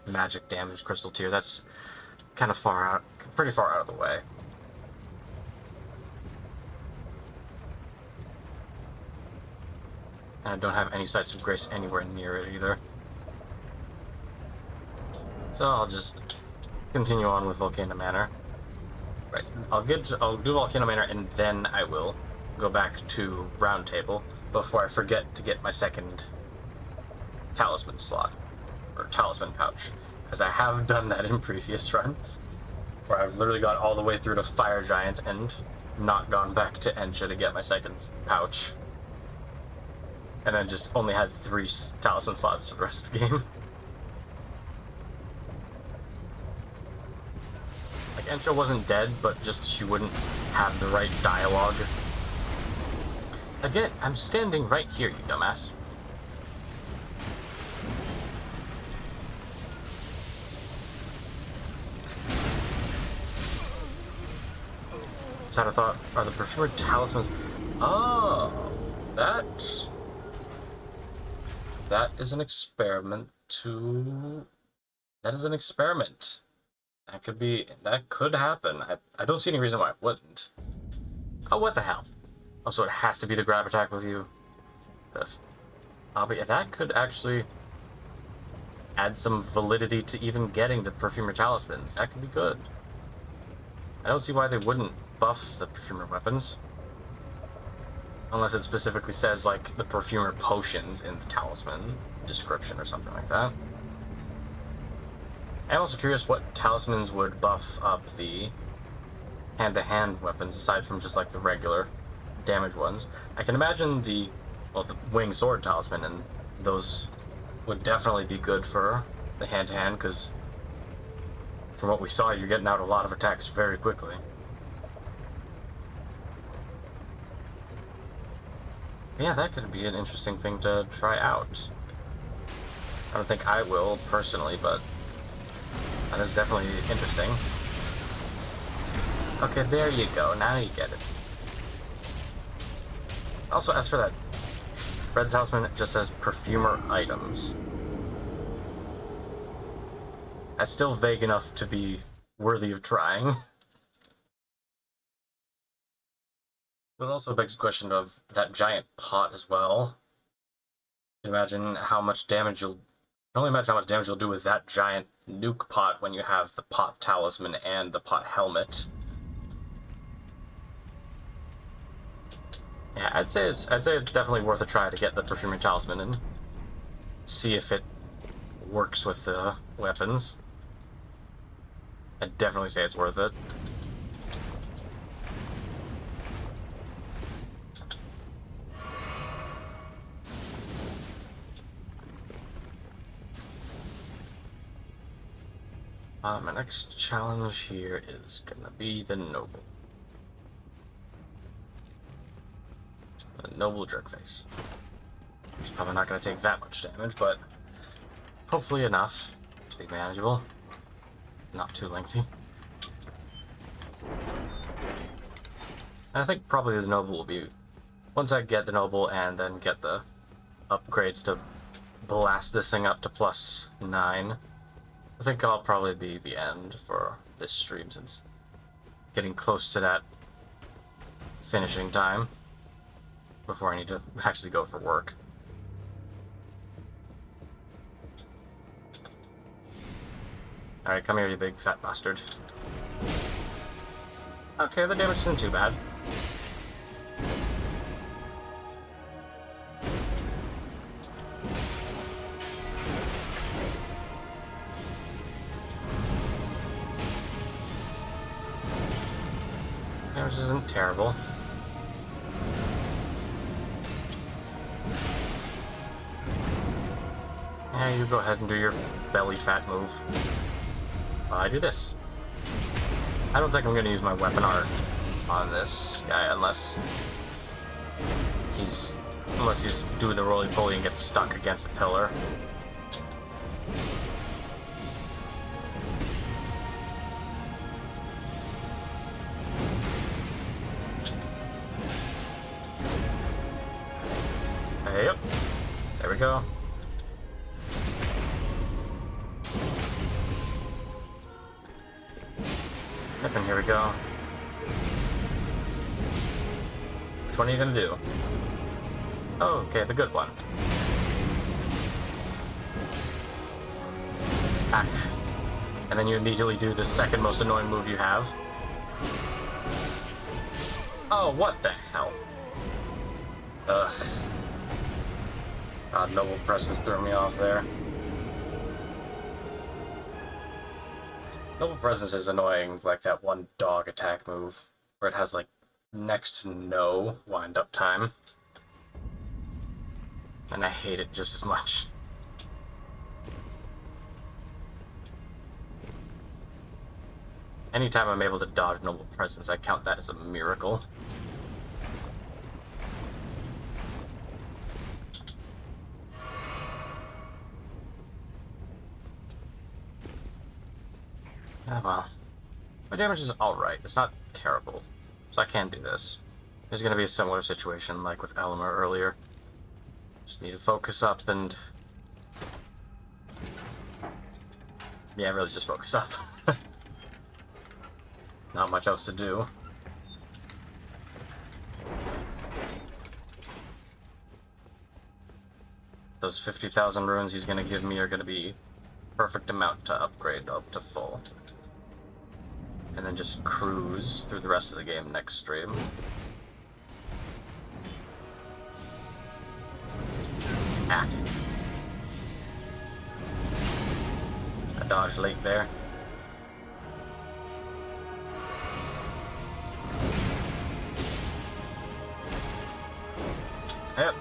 magic damage crystal tier. That's kind of far out, pretty far out of the way. And I don't have any sites of grace anywhere near it either. So I'll just continue on with Volcano Manor. Right, I'll do Volcano Manor and then I will go back to Round Table before I forget to get my second talisman slot, or talisman pouch, because I have done that in previous runs, where I've literally got all the way through to Fire Giant and not gone back to Ensha to get my second pouch, and then just only had 3 talisman slots for the rest of the game. Like, Ensha wasn't dead, but just she wouldn't have the right dialogue. Again, I'm standing right here, you dumbass. That I thought are the perfumer talismans. Oh, that is an experiment to. That is an experiment. That could happen. I don't see any reason why it wouldn't. Oh, what the hell? Oh, so it has to be the grab attack with you. But yeah, that could actually add some validity to even getting the perfumer talismans. That could be good. I don't see why they wouldn't buff the perfumer weapons. Unless it specifically says, like, the perfumer potions in the talisman description or something like that. I'm also curious what talismans would buff up the hand-to-hand weapons aside from just, like, the regular damage ones. I can imagine the winged sword talisman, and those would definitely be good for the hand-to-hand, because from what we saw, you're getting out a lot of attacks very quickly. Yeah, that could be an interesting thing to try out. I don't think I will, personally, but that is definitely interesting. Okay, there you go. Now you get it. Also, as for that red talisman, it just says perfumer items. That's still vague enough to be worthy of trying. But it also begs the question of that giant pot as well. You can imagine how much damage you'll... I can only imagine how much damage you'll do with that giant nuke pot when you have the pot talisman and the pot helmet. Yeah, I'd say it's definitely worth a try to get the perfumer talisman and see if it works with the weapons. I'd definitely say it's worth it. My next challenge here is gonna be the Noble. The Noble Jerkface. It's probably not going to take that much damage, but hopefully enough to be manageable. Not too lengthy. And I think probably the noble will be... Once I get the noble and then get the upgrades to blast this thing up to +9, I think I'll probably be the end for this stream, since getting close to that finishing time before I need to actually go for work. Alright, come here, you big fat bastard. Okay, the damage isn't too bad. Damage isn't terrible. Yeah, you go ahead and do your belly fat move. While I do this. I don't think I'm going to use my weapon art on this guy unless he's doing the roly-poly and gets stuck against a pillar. Yep. There we go. Yep, and here we go. Which one are you gonna do? Oh, okay, the good one. Hack. And then you immediately do the second most annoying move you have. Oh, what the hell? Ugh. God, Noble Presence threw me off there. Noble Presence is annoying, like that one dog attack move, where it has, like, next to no wind-up time. And I hate it just as much. Anytime I'm able to dodge Noble Presence, I count that as a miracle. Ah, well. My damage is alright. It's not terrible. So I can do this. There's going to be a similar situation like with Elmer earlier. Just need to focus up and... yeah, really just focus up. Not much else to do. Those 50,000 runes he's going to give me are going to be perfect amount to upgrade up to full. And then just cruise through the rest of the game next stream. Hack. I dodged late there. Yep.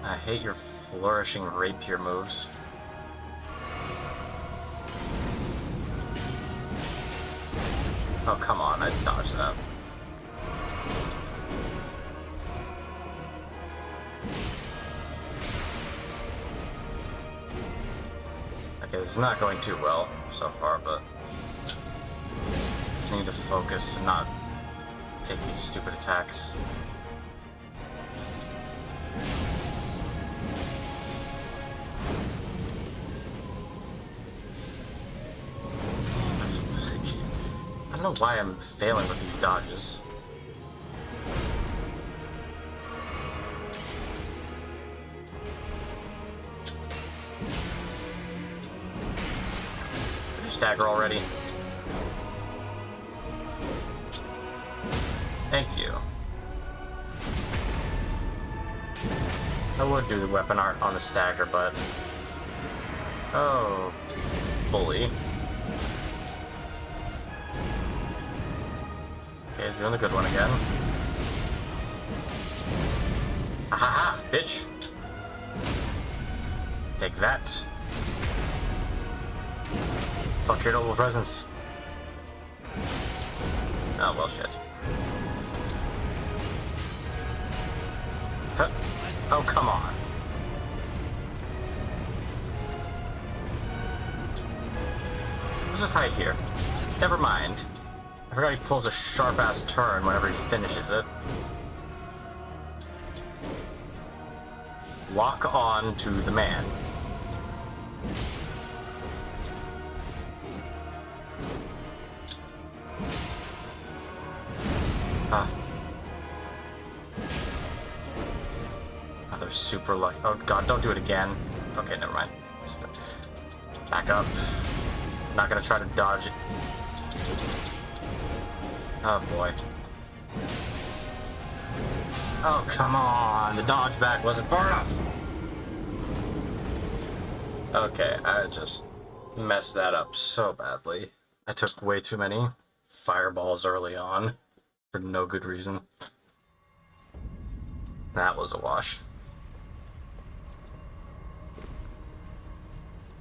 I hate your flourishing rapier moves. Oh, come on, I dodged that. Okay, this is not going too well so far, but I need to focus and not take these stupid attacks. I don't know why I'm failing with these dodges. Did you stagger already? Thank you. I would do the weapon art on the stagger, but... oh, bully. Okay, he's doing the good one again. Ahaha, bitch! Take that. Fuck your Noble Presence. Oh, well, shit. Huh. Oh, come on. Let's just hide here. Never mind. I forgot he pulls a sharp-ass turn whenever he finishes it. Lock on to the man. Ah. Another super lucky. Oh god, don't do it again. Okay, never mind. Just back up. Not gonna try to dodge it. Oh boy. Oh, come on. The dodge back wasn't far enough. Okay, I just messed that up so badly. I took way too many fireballs early on for no good reason. That was a wash.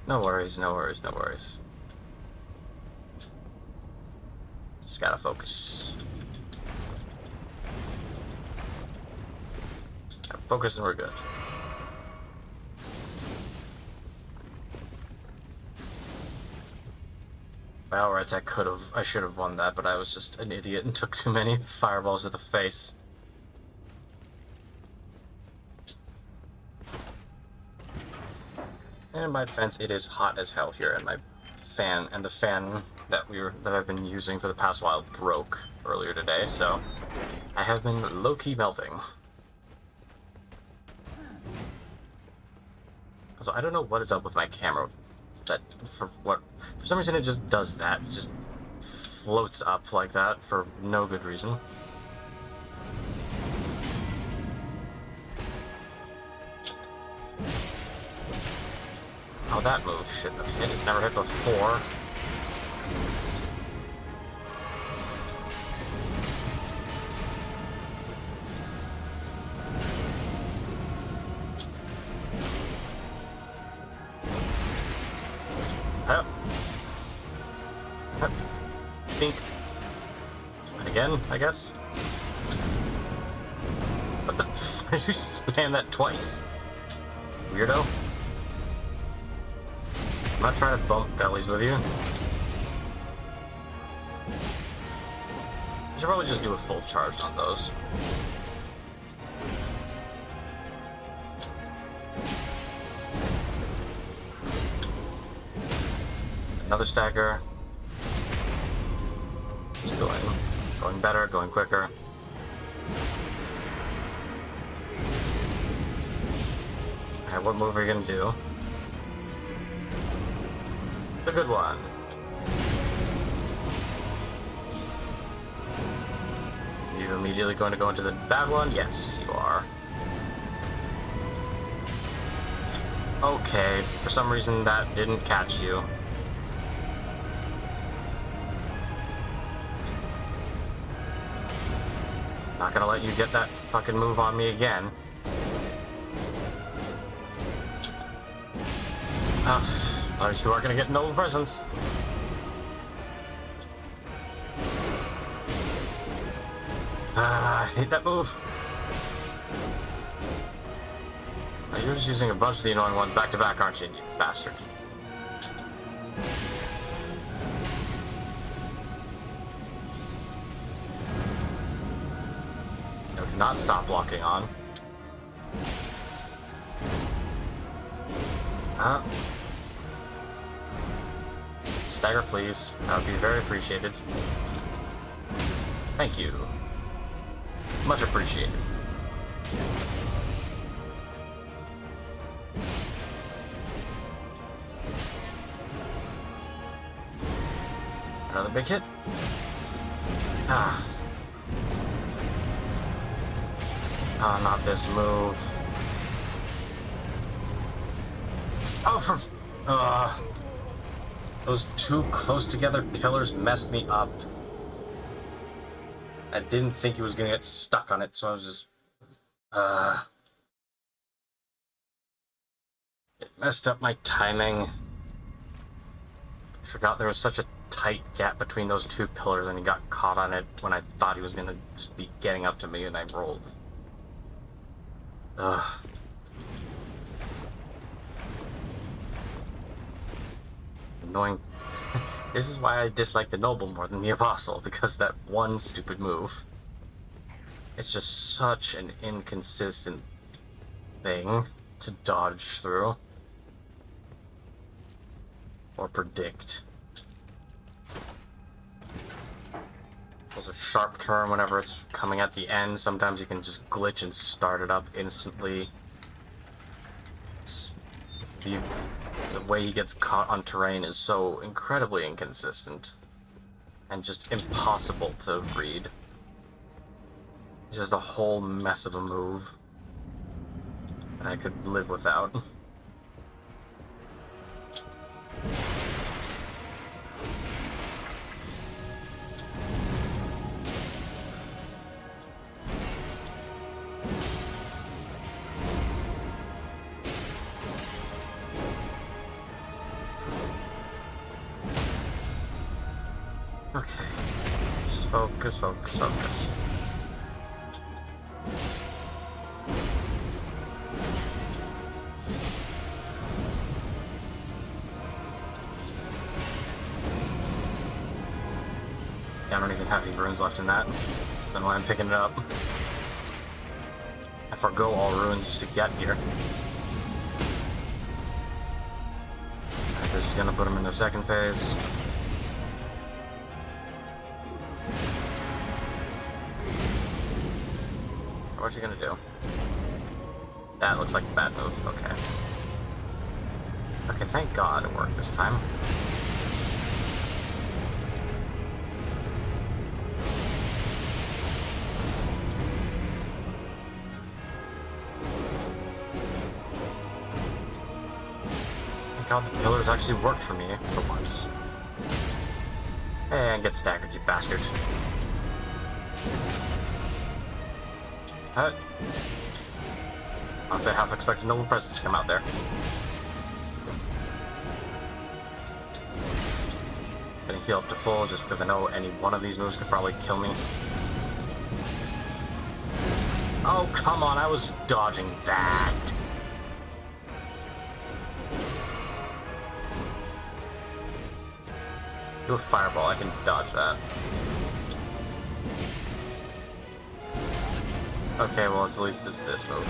No worries, no worries, no worries. Just gotta focus. Gotta focus and we're good. By all rights, I should have won that, but I was just an idiot and took too many fireballs to the face. And in my defense, it is hot as hell here, and my fan and the fan that I've been using for the past while broke earlier today, so I have been low-key melting. So I don't know what is up with my camera. For some reason it just does that. It just floats up like that for no good reason. Oh, that move shouldn't have hit. It's never hit before. Hup. Hup. Think. And again, I guess. What the? Why did you spam that twice? Weirdo. I'm not trying to bump bellies with you. I should probably just do a full charge on those. Another stagger. It's going better, going quicker. Alright, what move are you gonna do? The good one. You immediately going to go into the bad one? Yes, you are. Okay, for some reason that didn't catch you. Not gonna let you get that fucking move on me again. You are gonna get noble presents. I hate that move. You're just using a bunch of the annoying ones back to back, aren't you, you bastard? No, do not stop blocking on. Huh? Stagger, please. That would be very appreciated. Thank you. Much appreciated. Another big hit. Ah. Oh, not this move. Oh, for... those two close together pillars messed me up. I didn't think he was gonna get stuck on it, so I was just... It messed up my timing. I forgot there was such a tight gap between those two pillars, and he got caught on it when I thought he was gonna just be getting up to me, and I rolled. Ugh. Annoying. This is why I dislike the Noble more than the Apostle, because that one stupid move. It's just such an inconsistent thing to dodge through. Or predict. There's a sharp turn whenever it's coming at the end. Sometimes you can just glitch and start it up instantly. The way he gets caught on terrain is so incredibly inconsistent. And just impossible to read. It's just a whole mess of a move that I could live without. Okay, just focus, focus, focus. Yeah, I don't even have any runes left in that. Then why I'm picking it up. I forgo all runes just to get here. Alright, this is gonna put them in their second phase. What's he gonna do? That looks like the bad move. Okay. Okay, thank God it worked this time. Thank God the pillars actually worked for me for once. And get staggered, you bastard. Huh? Honestly, I half expected Noble Presence to come out there. Gonna heal up to full just because I know any one of these moves could probably kill me. Oh, come on, I was dodging that. Do a fireball, I can dodge that. Okay, well, at least it's this move.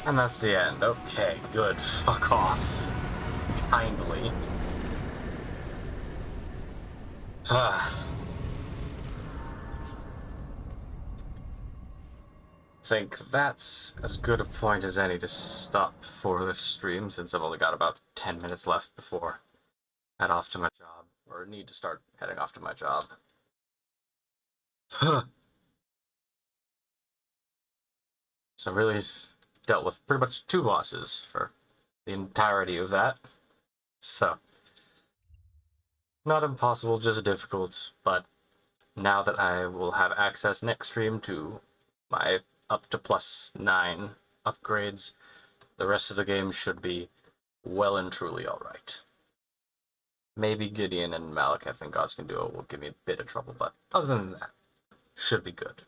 And that's the end. Okay, good. Fuck off. Kindly. Think that's as good a point as any to stop for this stream, since I've only got about 10 minutes left before I head off to my job, or need to start heading off to my job. So I really dealt with pretty much 2 bosses for the entirety of that. So, not impossible, just difficult, but now that I will have access next stream to my up to +9 upgrades, the rest of the game should be well and truly alright. Maybe Gideon and Malekith and Gods Can Do It will give me a bit of trouble, but other than that, should be good.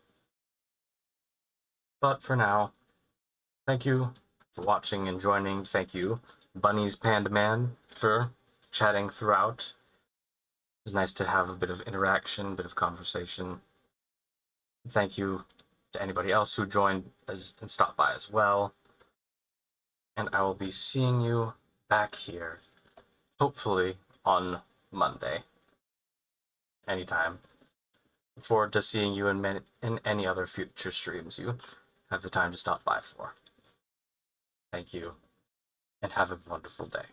But for now, thank you for watching and joining. Thank you, Bunny's Panda Man, for chatting throughout. It was nice to have a bit of interaction, a bit of conversation. Thank you to anybody else who joined and stopped by as well. And I will be seeing you back here, hopefully on Monday. Anytime. Look forward to seeing you in any other future streams you have the time to stop by for. Thank you, and have a wonderful day.